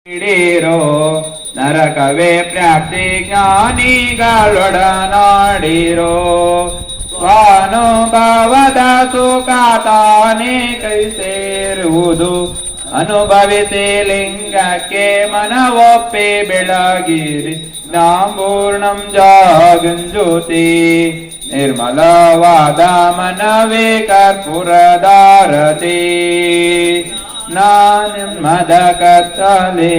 ಹಿಡೀರೋ ನರಕವೇ ಪ್ರಾಪ್ತಿ ಜ್ಞಾನಿಗಳೊಡನಾಡಿರೋ ಸ್ವಾನುಭವದ ಸುಖ ತಾನೇ ಕೈ ಸೇರುವುದು ಅನುಭವಿಸಿ ಲಿಂಗಕ್ಕೆ ಮನವೊಪ್ಪಿ ಬೆಳಗಿರಿ ನಾಂಬೂರ್ಣಂ ಜಾಗಂಜ್ಯೋತಿ ನಿರ್ಮಲವಾದ ಮನವೇ ಕರ್ಪೂರದಾರತಿ ನಾನಿಮ್ಮದ ಕತ್ತಲೆ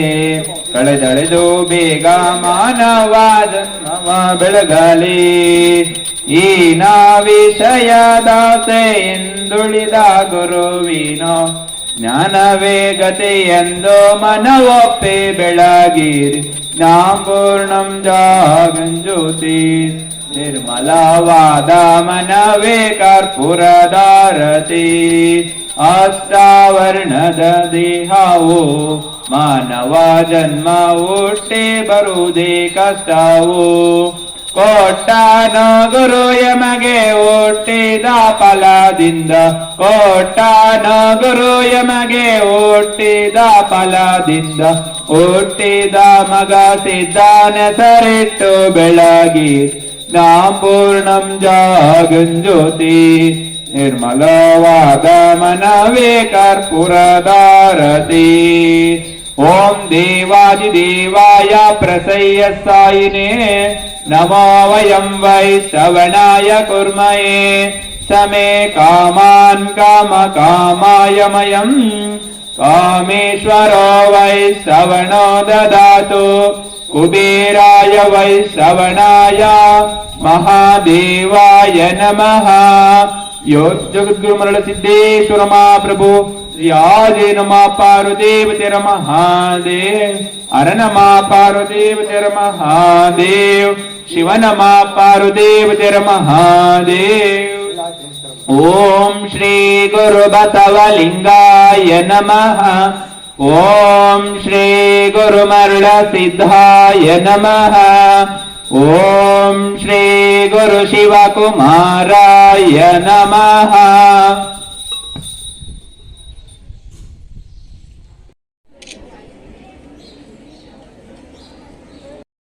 ಕಳೆದಳೆದು ಬೇಗ ಮಾನವ ಜನ್ಮವ ಬೆಳಗಲಿ ಈ ವಿಷಯದಾಸೆ ಎಂದುಳಿದ ಗುರುವಿನೋ ಜ್ಞಾನವೇ ಗತಿಯೆಂದು ಮನವೊಪ್ಪಿ ಬೆಳಗಿರಿ ಜ್ಞಾಪೂರ್ಣಂ ಜಾಗಂಜ್ಯೋತಿ ನಿರ್ಮಲವಾದ ಮನವೇ ಕರ್ಪೂರದಾರತಿ ಅಷ್ಟಾವರ್ಣದ ದೇಹವು ಮಾನವ ಜನ್ಮ ಹುಟ್ಟಿ ಬರುವುದೇ ಕಷ್ಟವು ಕೋಟ್ಟಾನ ಗುರು ಯಮಗೆ ಹುಟ್ಟಿದ ಫಲದಿಂದ ಕೋಟ್ಟಾನ ಗುರು ಯಮಗೆ ಹುಟ್ಟಿದ ಫಲದಿಂದ ಹುಟ್ಟಿದ ಮಗ ಸಿದ್ಧಾನೆಸರಿಟ್ಟು ಬೆಳಗಿ ನಾಂಪೂರ್ಣಂ ಜಾಗಂಜ್ಯೋತಿ ನಿರ್ಮಲವಾದ ಮನವೇ ಕರ್ಪೂರದಾರತಿ ಓಂ ದೇವಾದಿದೇವಾಯ ಪ್ರಸಯ್ಯ ಸಾಯಿನೇ ನಮೋ ವಯಂ ವೈ ಶ್ರವಣಾಯ ಕುರ್ಮಯೇ ಸಮೇ ಕಾಮಾನ್ ಕಾಮ ಕಾಮಾಯ ಮಯಂ ಕಾಮೇಶ್ವರೋ ವೈ ಶ್ರವಣೋ ದದಾತು ಕುಬೇರಾಯ ವೈ ಶ್ರವಣಾಯ ಮಹಾದೇವಾಯ ನಮಃ यो जगद्गुरु मरल सिद्धेश्वर महाप्रभु श्री आजे नमा पार्वदेव तेर महादेव हर नमा पार्वदेव तेर महादेव शिव नमा पार्वदेव तेर महादेव ओम श्री गुरु बसवलिंगाय नमः ओम श्री गुरु मरल सिद्धाय नमः ओम श्री गुरु शिवकुमाराय नमः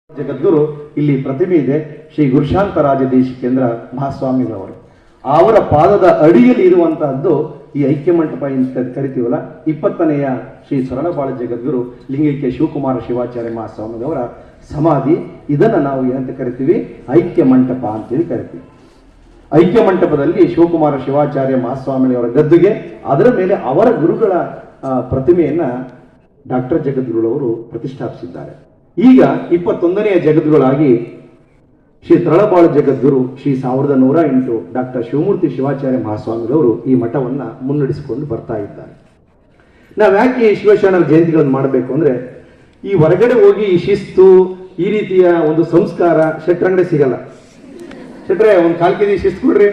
ಜಗದ್ಗುರು ಇಲ್ಲಿ ಪ್ರತಿಮೆ ಇದೆ. ಶ್ರೀ ಗುರುಶಾಂತರಾಜ ದೇಶಿಕೇಂದ್ರ ಮಹಾಸ್ವಾಮಿಗಳವರು ಅವರ ಪಾದದ ಅಡಿಯಲ್ಲಿ ಇರುವಂತಹದ್ದು ಈ ಐಕ್ಯ ಮಂಟಪ ಅಂತ ಕರಿತೀವಲ್ಲ. 20ನೇಯ ಶ್ರೀ ಸರಳಬಾಳ ಜಗದ್ಗುರು ಲಿಂಗೈಕ್ಯ ಶಿವಕುಮಾರ ಶಿವಾಚಾರ್ಯ ಮಹಾಸ್ವಾಮಿಗಳವರ ಸಮಾಧಿ. ಇದನ್ನ ನಾವು ಏನಂತ ಕರಿತೀವಿ? ಐಕ್ಯ ಮಂಟಪ ಅಂತೇಳಿ ಕರಿತೀವಿ. ಐಕ್ಯ ಮಂಟಪದಲ್ಲಿ ಶಿವಕುಮಾರ ಶಿವಾಚಾರ್ಯ ಮಹಾಸ್ವಾಮಿಯವರ ಗದ್ದುಗೆ, ಅದರ ಮೇಲೆ ಅವರ ಗುರುಗಳ ಪ್ರತಿಮೆಯನ್ನ ಡಾಕ್ಟರ್ ಜಗದ್ಗುರುಳವರು ಪ್ರತಿಷ್ಠಾಪಿಸಿದ್ದಾರೆ. ಈಗ 21ನೇಯ ಜಗದ್ಗುರುಗಳಾಗಿ ಶ್ರೀ ತರಳಬಾಳು ಜಗದ್ಗುರು ಶ್ರೀ 1108 ಡಾಕ್ಟರ್ ಶಿವಮೂರ್ತಿ ಶಿವಾಚಾರ್ಯ ಮಹಾಸ್ವಾಮಿಗಳವರು ಈ ಮಠವನ್ನ ಮುನ್ನಡೆಸಿಕೊಂಡು ಬರ್ತಾ ಇದ್ದಾರೆ. ನಾವು ಯಾಕೆ ಈ ಶಿವಶರಣರ ಜಯಂತಿಗಳನ್ನು ಮಾಡಬೇಕು ಅಂದ್ರೆ, ಈ ಹೊರಗಡೆ ಹೋಗಿ ಈ ಶಿಸ್ತು ಈ ರೀತಿಯ ಒಂದು ಸಂಸ್ಕಾರ ಶೆಟ್ರಂಗಡೆ ಸಿಗಲ್ಲ. ಶೆಟ್ರೆ ಒಂದು ಕಾಲ್ಕೆ ಶಿಸ್ತು ಕೊಡ್ರಿ,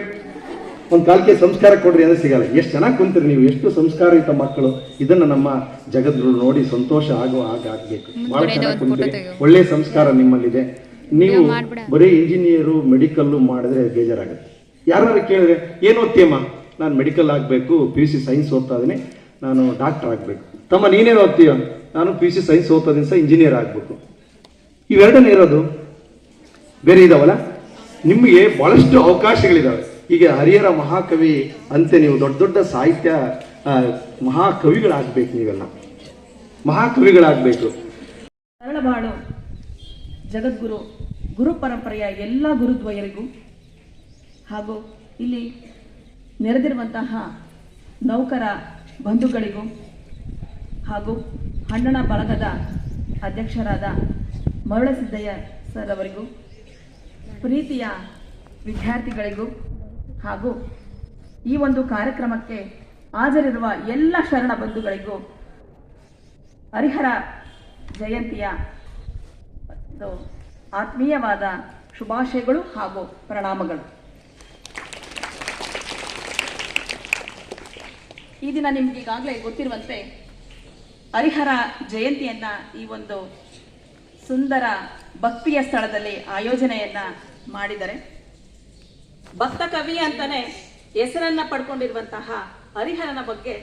ಒಂದು ಕಾಲ್ಕೆ ಸಂಸ್ಕಾರ ಕೊಡ್ರಿ ಅಂದ್ರೆ ಸಿಗಲ್ಲ. ಎಷ್ಟು ಚೆನ್ನಾಗಿ ಕುಂತೀರಿ ನೀವು, ಎಷ್ಟು ಸಂಸ್ಕಾರಯುತ ಮಕ್ಕಳು. ಇದನ್ನ ನಮ್ಮ ಜಗದ್ಗುರು ನೋಡಿ ಸಂತೋಷ ಆಗ್ಬೇಕು. ಬಹಳ ಚೆನ್ನಾಗಿ ಕುಂತೀರಿ, ಒಳ್ಳೆ ಸಂಸ್ಕಾರ ನಿಮ್ಮಲ್ಲಿದೆ. ನೀವು ಬರೀ ಇಂಜಿನಿಯರು ಮೆಡಿಕಲ್ಲು ಮಾಡಿದ್ರೆ ಬೇಜಾರಾಗುತ್ತೆ. ಯಾರು ಕೇಳಿದ್ರೆ ಏನು ಓದ್ತೀಯಮ್ಮ? ನಾನು ಮೆಡಿಕಲ್ ಆಗಬೇಕು, PUC ಸೈನ್ಸ್ ಓದ್ತಾ ಇದ್ದೀನಿ, ನಾನು ಡಾಕ್ಟರ್ ಆಗಬೇಕು. ತಮ್ಮ ನೀನೇನು ಓದ್ತೀಯ? ನಾನು PUC ಸೈನ್ಸ್ ಓದ್ತಾ ಇದ್ದೀನಿ ಸಹ, ಇಂಜಿನಿಯರ್ ಆಗಬೇಕು. ಇವೆರಡನೇ ಇರೋದು, ಬೇರೆ ಇದಾವಲ್ಲ. ನಿಮಗೆ ಬಹಳಷ್ಟು ಅವಕಾಶಗಳಿದಾವೆ. ಈಗ ಹರಿಹರ ಮಹಾಕವಿ ಅಂತೆ ನೀವು ದೊಡ್ಡ ದೊಡ್ಡ ಸಾಹಿತ್ಯ ಮಹಾಕವಿಗಳಾಗಬೇಕು. ನೀವೆಲ್ಲ ಮಹಾಕವಿಗಳಾಗಬೇಕು. ತರಳಬಾಳು ಜಗದ್ಗುರು ಗುರು ಪರಂಪರೆಯ ಎಲ್ಲ ಗುರುದ್ವಯರಿಗೂ ಹಾಗೂ ಇಲ್ಲಿ ನೆರೆದಿರುವಂತಹ ನೌಕರ ಬಂಧುಗಳಿಗೂ ಹಾಗೂ ಹಣ್ಣಣ ಬಳಗದ ಅಧ್ಯಕ್ಷರಾದ ಮರುಳಸಿದ್ದಯ್ಯ ಸರ್ ಅವರಿಗೂ, ಪ್ರೀತಿಯ ವಿದ್ಯಾರ್ಥಿಗಳಿಗೂ ಹಾಗೂ ಈ ಒಂದು ಕಾರ್ಯಕ್ರಮಕ್ಕೆ ಹಾಜರಿರುವ ಎಲ್ಲ ಶರಣ ಬಂಧುಗಳಿಗೂ ಹರಿಹರ ಜಯಂತಿಯ ಆತ್ಮೀಯವಾದ ಶುಭಾಶಯಗಳು ಹಾಗೂ ಪ್ರಣಾಮಗಳು. ಈ ದಿನ ನಿಮ್ಗೆ ಈಗಾಗಲೇ ಗೊತ್ತಿರುವಂತೆ ಹರಿಹರ ಜಯಂತಿಯನ್ನ ಈ ಒಂದು ಸುಂದರ ಭಕ್ತಿಯ ಸ್ಥಳದಲ್ಲಿ ಆಯೋಜನೆಯನ್ನ ಮಾಡಿದರೆ, ಭಕ್ತ ಕವಿ ಅಂತಾನೆ ಹೆಸರನ್ನ ಪಡ್ಕೊಂಡಿರುವಂತಹ ಹರಿಹರನ ಬಗ್ಗೆ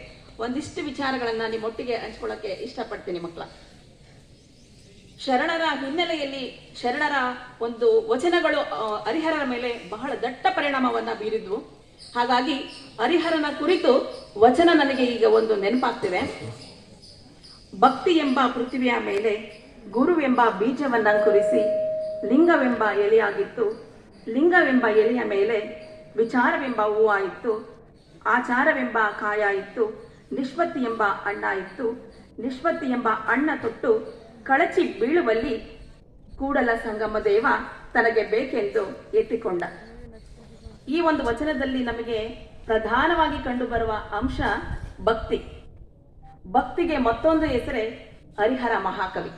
ಒಂದಿಷ್ಟು ವಿಚಾರಗಳನ್ನ ನಿಮ್ಮೊಟ್ಟಿಗೆ ಹಂಚ್ಕೊಳ್ಳೋಕೆ ಇಷ್ಟಪಡ್ತೀನಿ ಮಕ್ಕಳ. ಶರಣರ ಹಿನ್ನೆಲೆಯಲ್ಲಿ ಶರಣರ ಒಂದು ವಚನಗಳು ಹರಿಹರರ ಮೇಲೆ ಬಹಳ ದಟ್ಟ ಪರಿಣಾಮವನ್ನ ಬೀರಿದ್ವು. ಹಾಗಾಗಿ ಹರಿಹರನ ಕುರಿತು ವಚನ ನನಗೆ ಈಗ ಒಂದು ನೆನಪಾಗ್ತಿದೆ. ಭಕ್ತಿ ಎಂಬ ಪೃಥ್ವಿಯ ಮೇಲೆ ಗುರುವೆಂಬ ಬೀಜವನ್ನ ಕುರಿಸಿ ಲಿಂಗವೆಂಬ ಎಲೆಯಾಗಿತ್ತು. ಲಿಂಗವೆಂಬ ಎಲೆಯ ಮೇಲೆ ವಿಚಾರವೆಂಬ ಹೂವಾಯಿತು. ಆಚಾರವೆಂಬ ಕಾಯಾಯಿತು. ನಿಷ್ಪತ್ತಿ ಎಂಬ ಅಣ್ಣ ಇತ್ತು. ನಿಷ್ಪತ್ತಿ ಎಂಬ ಅಣ್ಣ ತೊಟ್ಟು ಕಳಚಿ ಬೀಳುವಲ್ಲಿ ಕೂಡಲ ಸಂಗಮ ದೇವ ತನಗೆ ಬೇಕೆಂದು ಎತ್ತಿಕೊಂಡ. ಈ ಒಂದು ವಚನದಲ್ಲಿ ನಮಗೆ ಪ್ರಧಾನವಾಗಿ ಕಂಡುಬರುವ ಅಂಶ ಭಕ್ತಿ. ಭಕ್ತಿಗೆ ಮತ್ತೊಂದು ಹೆಸರೇ ಹರಿಹರ ಮಹಾಕವಿ.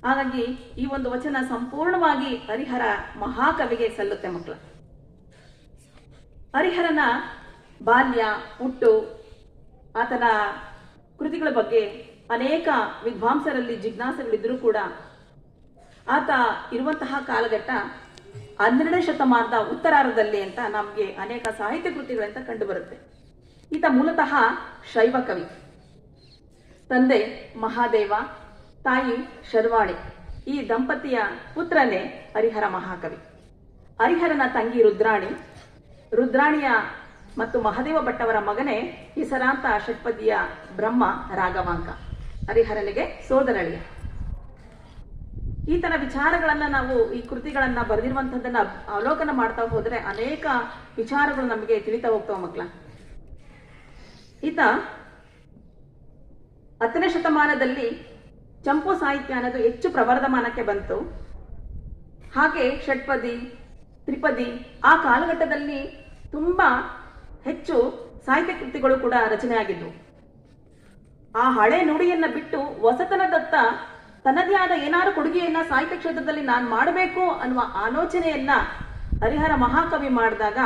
ಹಾಗಾಗಿ ಈ ಒಂದು ವಚನ ಸಂಪೂರ್ಣವಾಗಿ ಹರಿಹರ ಮಹಾಕವಿಗೆ ಸಲ್ಲುತ್ತೆ ಮಕ್ಕಳ. ಹರಿಹರನ ಬಾಲ್ಯ, ಹುಟ್ಟು, ಆತನ ಕೃತಿಗಳ ಬಗ್ಗೆ ಅನೇಕ ವಿದ್ವಾಂಸರಲ್ಲಿ ಜಿಜ್ಞಾಸೆಗಳಿದ್ರೂ ಕೂಡ ಆತ ಇರುವಂತಹ ಕಾಲಘಟ್ಟ 12ನೇ ಶತಮಾನದ ಉತ್ತರಾರ್ಧದಲ್ಲಿ ಅಂತ ನಮಗೆ ಅನೇಕ ಸಾಹಿತ್ಯ ಕೃತಿಗಳಂತ ಕಂಡು ಬರುತ್ತೆ. ಈತ ಮೂಲತಃ ಶೈವ ಕವಿ. ತಂದೆ ಮಹಾದೇವ, ತಾಯಿ ಶರ್ವಾಣಿ. ಈ ದಂಪತಿಯ ಪುತ್ರನೇ ಹರಿಹರ ಮಹಾಕವಿ. ಹರಿಹರನ ತಂಗಿ ರುದ್ರಾಣಿ. ರುದ್ರಾಣಿಯ ಮತ್ತು ಮಹಾದೇವ ಭಟ್ಟವರ ಮಗನೇ ಹೆಸರಾಂತ ಷಟ್ಪದಿಯ ಬ್ರಹ್ಮ ರಾಘವಾಂಕ, ಹರಿಹರನಿಗೆ ಸೋದರಳಿಯ. ಈತನ ವಿಚಾರಗಳನ್ನ ನಾವು ಈ ಕೃತಿಗಳನ್ನ ಬರೆದಿರುವಂತಹದ್ದನ್ನ ಅವಲೋಕನ ಮಾಡ್ತಾ ಹೋದ್ರೆ ಅನೇಕ ವಿಚಾರಗಳು ನಮಗೆ ತಿಳಿತಾ ಹೋಗ್ತಾವ ಮಕ್ಕಳ. ಈತ 10ನೇ ಶತಮಾನದಲ್ಲಿ ಚಂಪು ಸಾಹಿತ್ಯ ಅನ್ನೋದು ಹೆಚ್ಚು ಪ್ರವರ್ಧಮಾನಕ್ಕೆ ಬಂತು. ಹಾಗೆ ಷಟ್ಪದಿ, ತ್ರಿಪದಿ ಆ ಕಾಲಘಟ್ಟದಲ್ಲಿ ತುಂಬಾ ಹೆಚ್ಚು ಸಾಹಿತ್ಯ ಕೃತಿಗಳು ಕೂಡ ರಚನೆಯಾಗಿದ್ವು. ಆ ಹಳೆ ನುಡಿಯನ್ನ ಬಿಟ್ಟು ಹೊಸತನದತ್ತ ತನ್ನದೇ ಆದ ಏನಾದ್ರು ಕೊಡುಗೆಯನ್ನ ಸಾಹಿತ್ಯ ಕ್ಷೇತ್ರದಲ್ಲಿ ನಾನು ಮಾಡಬೇಕು ಅನ್ನುವ ಆಲೋಚನೆಯನ್ನ ಹರಿಹರ ಮಹಾಕವಿ ಮಾಡಿದಾಗ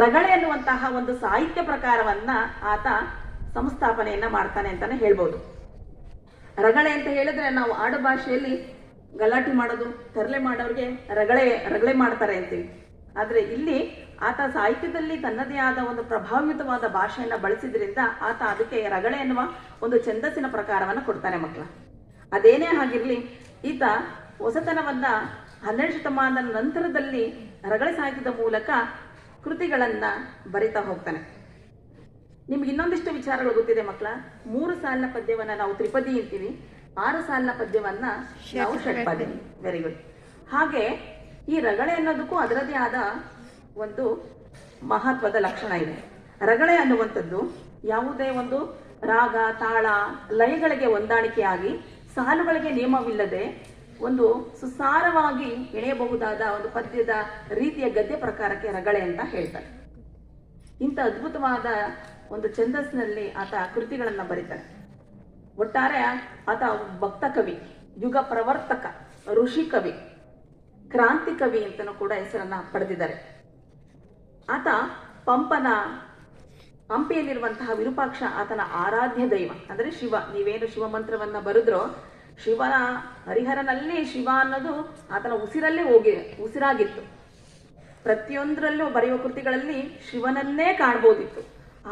ರಗಳೆ ಅನ್ನುವಂತಹ ಒಂದು ಸಾಹಿತ್ಯ ಪ್ರಕಾರವನ್ನ ಆತ ಸಂಸ್ಥಾಪನೆಯನ್ನ ಮಾಡ್ತಾನೆ ಅಂತಾನೆ ಹೇಳ್ಬೋದು. ರಗಳೆ ಅಂತ ಹೇಳಿದ್ರೆ ನಾವು ಆಡು ಭಾಷೆಯಲ್ಲಿ ಗಲಾಟೆ ಮಾಡೋದು, ತರಲೆ ಮಾಡೋರಿಗೆ ರಗಳೆ ಮಾಡ್ತಾರೆ ಅಂತೀವಿ. ಆದ್ರೆ ಇಲ್ಲಿ ಆತ ಸಾಹಿತ್ಯದಲ್ಲಿ ತನ್ನದೇ ಆದ ಒಂದು ಪ್ರಭಾವಿತವಾದ ಭಾಷೆಯನ್ನ ಬಳಸಿದ್ರಿಂದ ಆತ ಅದಕ್ಕೆ ರಗಳೆ ಎನ್ನುವ ಒಂದು ಛಂದಸ್ಸಿನ ಪ್ರಕಾರವನ್ನ ಕೊಡ್ತಾನೆ ಮಕ್ಕಳ. ಅದೇನೇ ಆಗಿರ್ಲಿ, ಈತ ಹೊಸತನವನ್ನ 12ನೇ ಶತಮಾನದ ನಂತರದಲ್ಲಿ ರಗಳೆ ಸಾಹಿತ್ಯದ ಮೂಲಕ ಕೃತಿಗಳನ್ನ ಬರಿತಾ ಹೋಗ್ತಾನೆ. ನಿಮ್ಗೆ ಇನ್ನೊಂದಿಷ್ಟು ವಿಚಾರಗಳು ಗೊತ್ತಿದೆ ಮಕ್ಕಳ. 3 ಸಾಲಿನ ಪದ್ಯವನ್ನ ನಾವು ತ್ರಿಪದಿ ಅಂತೀವಿ, 6 ಸಾಲಿನ ಪದ್ಯವನ್ನ ನಾವು ಷಟ್ಪದಿ. Very good. ಹಾಗೆ ಈ ರಗಳೆ ಅನ್ನೋದಕ್ಕೂ ಅದರದೇ ಆದ ಒಂದು ಮಹತ್ವದ ಲಕ್ಷಣ ಇದೆ. ರಗಳೆ ಅನ್ನುವಂಥದ್ದು ಯಾವುದೇ ಒಂದು ರಾಗ, ತಾಳ, ಲಯಗಳಿಗೆ ಹೊಂದಾಣಿಕೆಯಾಗಿ ಸಾಲುಗಳಿಗೆ ನಿಯಮವಿಲ್ಲದೆ ಒಂದು ಸುಸಾರವಾಗಿ ಎಳೆಯಬಹುದಾದ ಒಂದು ಪದ್ಯದ ರೀತಿಯ ಗದ್ಯ ಪ್ರಕಾರಕ್ಕೆ ರಗಳೆ ಅಂತ ಹೇಳ್ತಾರೆ. ಇಂಥ ಅದ್ಭುತವಾದ ಒಂದು ಛಂದಸ್ಸಿನಲ್ಲಿ ಆತ ಕೃತಿಗಳನ್ನ ಬರೀತಾನೆ. ಒಟ್ಟಾರೆ ಆತ ಭಕ್ತ ಕವಿ, ಯುಗ ಪ್ರವರ್ತಕ, ಋಷಿ ಕವಿ, ಕ್ರಾಂತಿ ಕವಿ ಅಂತನೂ ಕೂಡ ಹೆಸರನ್ನ ಪಡೆದಿದ್ದಾರೆ. ಆತ ಪಂಪನ ಹಂಪಿಯಲ್ಲಿರುವಂತಹ ವಿರೂಪಾಕ್ಷ ಆತನ ಆರಾಧ್ಯ ದೈವ, ಅಂದ್ರೆ ಶಿವ. ನೀವೇನು ಶಿವ ಮಂತ್ರವನ್ನ ಬರೆದ್ರೋ, ಶಿವನ ಹರಿಹರನಲ್ಲಿ ಶಿವ ಅನ್ನೋದು ಆತನ ಉಸಿರಲ್ಲೇ ಉಸಿರಾಗಿತ್ತು. ಪ್ರತಿಯೊಂದರಲ್ಲೂ ಬರೆಯುವ ಕೃತಿಗಳಲ್ಲಿ ಶಿವನನ್ನೇ ಕಾಣ್ಬೋದಿತ್ತು.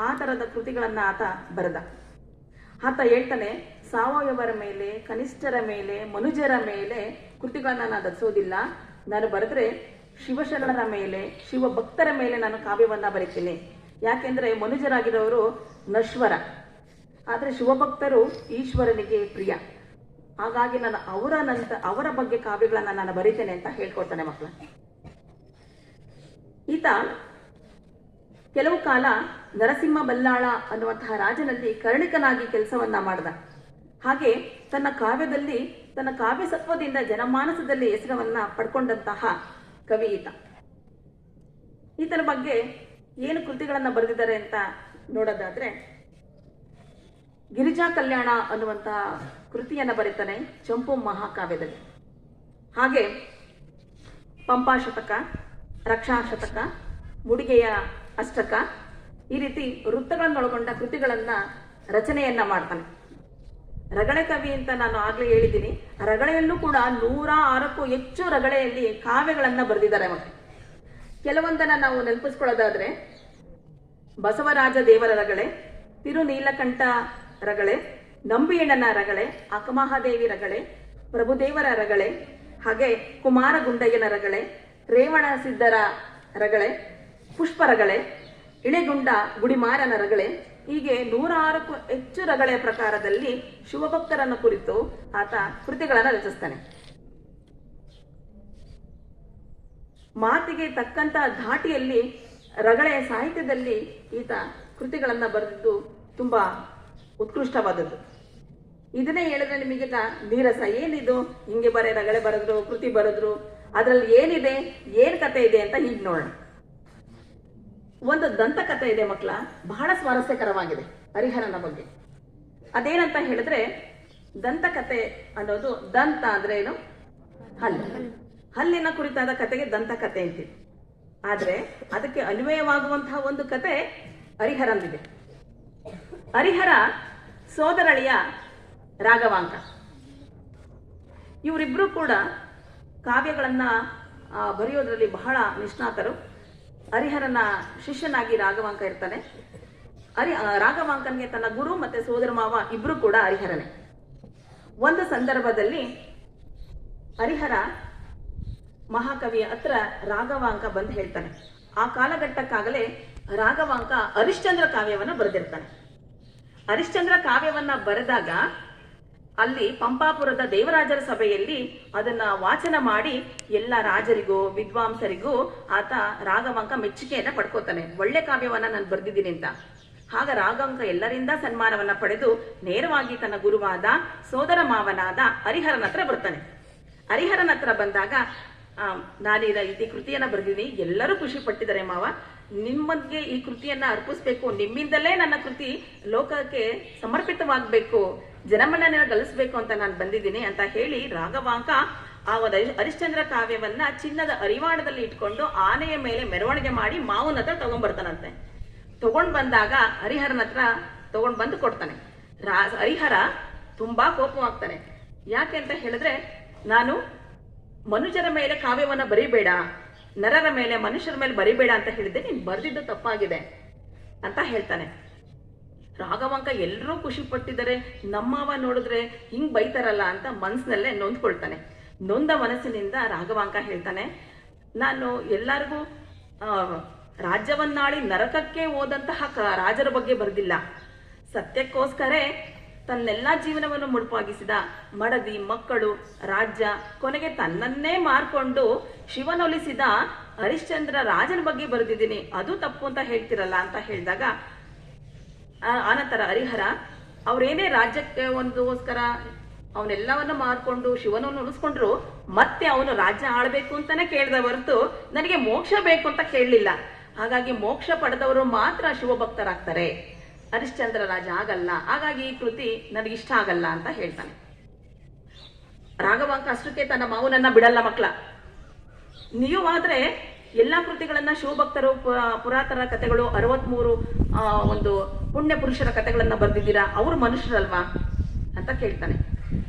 ಆ ತರದ ಕೃತಿಗಳನ್ನ ಆತ ಬರೆದ. ಆತ ಹೇಳ್ತಾನೆ, ಸಾವಯವರ ಮೇಲೆ, ಕನಿಷ್ಠರ ಮೇಲೆ, ಮನುಜರ ಮೇಲೆ ಕೃತಿಗಳನ್ನ ನಾನು ರಚಿಸೋದಿಲ್ಲ. ನಾನು ಬರೆದ್ರೆ ಶಿವಶರಣರ ಮೇಲೆ, ಶಿವ ಭಕ್ತರ ಮೇಲೆ ನಾನು ಕಾವ್ಯವನ್ನ ಬರೀತೀನಿ. ಯಾಕೆಂದ್ರೆ ಮನುಜರಾಗಿರೋರು ನಶ್ವರ, ಆದ್ರೆ ಶಿವಭಕ್ತರು ಈಶ್ವರನಿಗೆ ಪ್ರಿಯ. ಹಾಗಾಗಿ ನಾನು ಅವರ ಬಗ್ಗೆ ಕಾವ್ಯಗಳನ್ನ ನಾನು ಬರೀತೇನೆ ಅಂತ ಹೇಳ್ಕೊಡ್ತಾನೆ ಮಕ್ಕಳ. ಈತ ಕೆಲವು ಕಾಲ ನರಸಿಂಹ ಬಲ್ಲಾಳ ಅನ್ನುವಂತಹ ರಾಜನಲ್ಲಿ ಕರ್ಣಿಕನಾಗಿ ಕೆಲಸವನ್ನ ಮಾಡ್ದ. ಹಾಗೆ ತನ್ನ ಕಾವ್ಯದಲ್ಲಿ, ತನ್ನ ಕಾವ್ಯ ಸತ್ವದಿಂದ ಜನಮಾನಸದಲ್ಲಿ ಹೆಸರನ್ನ ಪಡ್ಕೊಂಡಂತಹ ಕವಿ ಈತ. ಈತನ ಬಗ್ಗೆ ಏನು ಕೃತಿಗಳನ್ನ ಬರೆದಿದ್ದಾರೆ ಅಂತ ನೋಡೋದಾದ್ರೆ, ಗಿರಿಜಾ ಕಲ್ಯಾಣ ಅನ್ನುವಂತಹ ಕೃತಿಯನ್ನ ಬರೀತಾನೆ ಚಂಪು ಮಹಾಕಾವ್ಯದಲ್ಲಿ. ಹಾಗೆ ಪಂಪಾಶತಕ, ರಕ್ಷಾಶತಕ, ಮುಡಿಗೆಯ ಅಷ್ಟಕ, ಈ ರೀತಿ ವೃತ್ತಗಳನ್ನೊಳಗೊಂಡ ಕೃತಿಗಳನ್ನ ರಚನೆಯನ್ನ ಮಾಡ್ತಾನೆ. ರಗಳೆ ಕವಿ ಅಂತ ನಾನು ಆಗ್ಲೇ ಹೇಳಿದ್ದೀನಿ. ರಗಳೆಯಲ್ಲೂ ಕೂಡ 106ಕ್ಕೂ ಹೆಚ್ಚು ರಗಳೆಯಲ್ಲಿ ಕಾವ್ಯಗಳನ್ನ ಬರೆದಿದ್ದಾರೆ ಮತ್ತೆ. ಕೆಲವೊಂದನ್ನ ನಾವು ನೆನಪಿಸ್ಕೊಳ್ಳೋದಾದ್ರೆ, ಬಸವರಾಜ ದೇವರ ರಗಳೆ, ತಿರುನೀಲಕಂಠ ರಗಳೆ, ನಂಬಿಯಣ್ಣನ ರಗಳೆ, ಅಕ್ಕಮಹಾದೇವಿ ರಗಳೆ, ಪ್ರಭುದೇವರ ರಗಳೆ, ಹಾಗೆ ಕುಮಾರಗುಂಡಯ್ಯನ ರಗಳೆ, ರೇವಣ ಸಿದ್ಧರ ರಗಳೆ, ಪುಷ್ಪರಗಳೆ, ಇಳೆಗುಂಡ ಗುಡಿಮಾರನ ರಗಳೆ, ಹೀಗೆ 106ಕ್ಕೂ ಹೆಚ್ಚು ರಗಳೆಯ ಪ್ರಕಾರದಲ್ಲಿ ಶಿವಭಕ್ತರನ್ನು ಕುರಿತು ಆತ ಕೃತಿಗಳನ್ನು ರಚಿಸ್ತಾನೆ. ಮಾತಿಗೆ ತಕ್ಕಂತ ಧಾಟಿಯಲ್ಲಿ ರಗಳೆಯ ಸಾಹಿತ್ಯದಲ್ಲಿ ಈತ ಕೃತಿಗಳನ್ನು ಬರೆದಿದ್ದು ತುಂಬಾ ಉತ್ಕೃಷ್ಟವಾದದ್ದು. ಇದನ್ನೇ ಹೇಳಿದ್ರೆ ನಿಮಗೆ ನೀರಸ, ಏನಿದು ಹಿಂಗೆ ರಗಳೆ ಬರೆದ್ರು, ಕೃತಿ ಬರೆದ್ರು, ಅದರಲ್ಲಿ ಏನಿದೆ, ಏನ್ ಕತೆ ಇದೆ ಅಂತ ಹೀಗೆ ನೋಡೋಣ. ಒಂದು ದಂತಕಥೆ ಇದೆ ಮಕ್ಕಳ, ಬಹಳ ಸ್ವಾರಸ್ಯಕರವಾಗಿದೆ ಹರಿಹರನ ಬಗ್ಗೆ. ಅದೇನಂತ ಹೇಳಿದ್ರೆ, ದಂತಕಥೆ ಅನ್ನೋದು, ದಂತ ಅಂದ್ರೆ ಏನು? ಹಲ್ಲು. ಹಲ್ಲಿನ ಕುರಿತಾದ ಕಥೆಗೆ ದಂತಕಥೆ ಅಂತೀವಿ. ಆದ್ರೆ ಅದಕ್ಕೆ ಅನ್ವಯವಾಗುವಂತಹ ಒಂದು ಕತೆ ಹರಿಹರಂದಿದೆ. ಹರಿಹರ ಸೋದರಳಿಯ ರಾಘವಾಂಕ, ಇವರಿಬ್ರು ಕೂಡ ಕಾವ್ಯಗಳನ್ನ ಬರೆಯೋದ್ರಲ್ಲಿ ಬಹಳ ನಿಷ್ಣಾತರು. ಹರಿಹರನ ಶಿಷ್ಯನಾಗಿ ರಾಘವಾಂಕ ಇರ್ತಾನೆ. ರಾಘವಾಂಕನ್ಗೆ ತನ್ನ ಗುರು ಮತ್ತೆ ಸೋದರ ಮಾವ ಇಬ್ರು ಕೂಡ ಹರಿಹರನೇ. ಒಂದು ಸಂದರ್ಭದಲ್ಲಿ ಹರಿಹರ ಮಹಾಕವಿಯ ಹತ್ರ ರಾಘವಾಂಕ ಬಂದು ಹೇಳ್ತಾನೆ. ಆ ಕಾಲಘಟ್ಟಕ್ಕಾಗಲೇ ರಾಘವಾಂಕ ಹರಿಶ್ಚಂದ್ರ ಕಾವ್ಯವನ್ನ ಬರೆದಿರ್ತಾನೆ. ಹರಿಶ್ಚಂದ್ರ ಕಾವ್ಯವನ್ನ ಬರೆದಾಗ ಅಲ್ಲಿ ಪಂಪಾಪುರದ ದೇವರಾಜರ ಸಭೆಯಲ್ಲಿ ಅದನ್ನ ವಾಚನ ಮಾಡಿ ಎಲ್ಲ ರಾಜರಿಗೂ ವಿದ್ವಾಂಸರಿಗೂ ಆತ ರಾಘವಾಂಕ ಮೆಚ್ಚುಗೆಯನ್ನ ಪಡ್ಕೋತಾನೆ. ಒಳ್ಳೆ ಕಾವ್ಯವನ್ನ ನಾನು ಬರೆದಿದ್ದೀನಿ ಅಂತ. ಆಗ ರಾಘವಾಂಕ ಎಲ್ಲರಿಂದ ಸನ್ಮಾನವನ್ನ ಪಡೆದು ನೇರವಾಗಿ ತನ್ನ ಗುರುವಾದ ಸೋದರ ಮಾವನಾದ ಹರಿಹರನ ಹತ್ರ ಬರ್ತಾನೆ. ಹರಿಹರನ ಹತ್ರ ಬಂದಾಗ, ನಾನೀಗ ಈ ಕೃತಿಯನ್ನ ಬರೆದಿದ್ದೀನಿ, ಎಲ್ಲರೂ ಖುಷಿ ಪಟ್ಟಿದ್ದಾರೆ ಮಾವ, ನಿಮ್ಮಂಗೆ ಈ ಕೃತಿಯನ್ನ ಅರ್ಪಿಸ್ಬೇಕು, ನಿಮ್ಮಿಂದಲೇ ನನ್ನ ಕೃತಿ ಲೋಕಕ್ಕೆ ಸಮರ್ಪಿತವಾಗಬೇಕು, ಜನಮನ್ನಣೆಯನ್ನು ಗಳಿಸ್ಬೇಕು ಅಂತ ನಾನು ಬಂದಿದ್ದೀನಿ ಅಂತ ಹೇಳಿ ರಾಘವಾಂಕ ಆ ಹರಿಶ್ಚಂದ್ರ ಕಾವ್ಯವನ್ನ ಚಿನ್ನದ ಅರಿವಾಣದಲ್ಲಿ ಇಟ್ಕೊಂಡು ಆನೆಯ ಮೇಲೆ ಮೆರವಣಿಗೆ ಮಾಡಿ ಮಾವನ ಹತ್ರ ತಗೊಂಡ್ಬರ್ತಾನಂತೆ. ತಗೊಂಡ್ ಬಂದಾಗ ಹರಿಹರನ ಹತ್ರ ತಗೊಂಡ್ ಬಂದು ಕೊಡ್ತಾನೆ. ಹರಿಹರ ತುಂಬಾ ಕೋಪವಾಗ್ತಾನೆ. ಯಾಕೆ ಅಂತ ಹೇಳಿದ್ರೆ, ನಾನು ಮನುಷ್ಯರ ಮೇಲೆ ಕಾವ್ಯವನ್ನ ಬರೀಬೇಡ, ನರರ ಮೇಲೆ ಮನುಷ್ಯರ ಮೇಲೆ ಬರಿಬೇಡ ಅಂತ ಹೇಳಿದ್ದೆ, ನೀನ್ ಬರ್ದಿದ್ದು ತಪ್ಪಾಗಿದೆ ಅಂತ ಹೇಳ್ತಾನೆ. ರಾಘವಾಂಕ ಎಲ್ಲರೂ ಖುಷಿ ಪಟ್ಟಿದ್ದಾರೆ, ನಮ್ಮವ ನೋಡಿದ್ರೆ ಹಿಂಗ್ ಬೈತಾರಲ್ಲ ಅಂತ ಮನಸ್ಸಿನಲ್ಲೇ ನೊಂದ್ಕೊಳ್ತಾನೆ. ನೊಂದ ಮನಸ್ಸಿನಿಂದ ರಾಘವಾಂಕ ಹೇಳ್ತಾನೆ, ನಾನು ಎಲ್ಲರಿಗೂ ರಾಜ್ಯವನ್ನಾಳಿ ನರಕಕ್ಕೆ ಹೋದಂತಹ ರಾಜರ ಬಗ್ಗೆ ಬರೆದಿಲ್ಲ, ಸತ್ಯಕ್ಕೋಸ್ಕರ ತನ್ನೆಲ್ಲಾ ಜೀವನವನ್ನು ಮುಡುಪಾಗಿಸಿದ ಮಡದಿ, ಮಕ್ಕಳು, ರಾಜ್ಯ, ಕೊನೆಗೆ ತನ್ನನ್ನೇ ಮಾರ್ಕೊಂಡು ಶಿವನೊಲಿಸಿದ ಹರಿಶ್ಚಂದ್ರ ರಾಜನ ಬಗ್ಗೆ ಬರೆದಿದ್ದೀನಿ, ಅದು ತಪ್ಪು ಅಂತ ಹೇಳ್ತಿರಲ್ಲ ಅಂತ ಹೇಳಿದಾಗ, ಆನಂತರ ಹರಿಹರ ಅವ್ರೇನೇ ರಾಜ್ಯಕ್ಕೆ ಒಂದೋಸ್ಕರ ಅವನೆಲ್ಲವನ್ನ ಮಾರ್ಕೊಂಡು ಶಿವನನ್ನು ಉಳಿಸ್ಕೊಂಡ್ರು, ಮತ್ತೆ ಅವನು ರಾಜ್ಯ ಆಳ್ಬೇಕು ಅಂತಾನೆ ಕೇಳ್ದ ಹೊರತು ನನಗೆ ಮೋಕ್ಷ ಬೇಕು ಅಂತ ಕೇಳಲಿಲ್ಲ. ಹಾಗಾಗಿ ಮೋಕ್ಷ ಪಡೆದವರು ಮಾತ್ರ ಶಿವಭಕ್ತರಾಗ್ತಾರೆ, ಹರಿಶ್ಚಂದ್ರ ರಾಜ ಆಗಲ್ಲ, ಹಾಗಾಗಿ ಈ ಕೃತಿ ನನಗಿಷ್ಟ ಆಗಲ್ಲ ಅಂತ ಹೇಳ್ತಾನೆ. ರಾಘವಾಂಕ ಅಷ್ಟಕ್ಕೆ ತನ್ನ ಮಾವನನ್ನ ಬಿಡಲ್ಲ. ಮಕ್ಕಳ, ನೀವು ಆದ್ರೆ ಎಲ್ಲಾ ಕೃತಿಗಳನ್ನ ಶಿವಭಕ್ತರು, ಪುರಾತನ ಕಥೆಗಳು 63 ಒಂದು ಪುಣ್ಯ ಪುರುಷರ ಕಥೆಗಳನ್ನ ಬರೆದಿದ್ದೀರಾ, ಅವರು ಮನುಷ್ಯರಲ್ವಾ ಅಂತ ಕೇಳ್ತಾನೆ.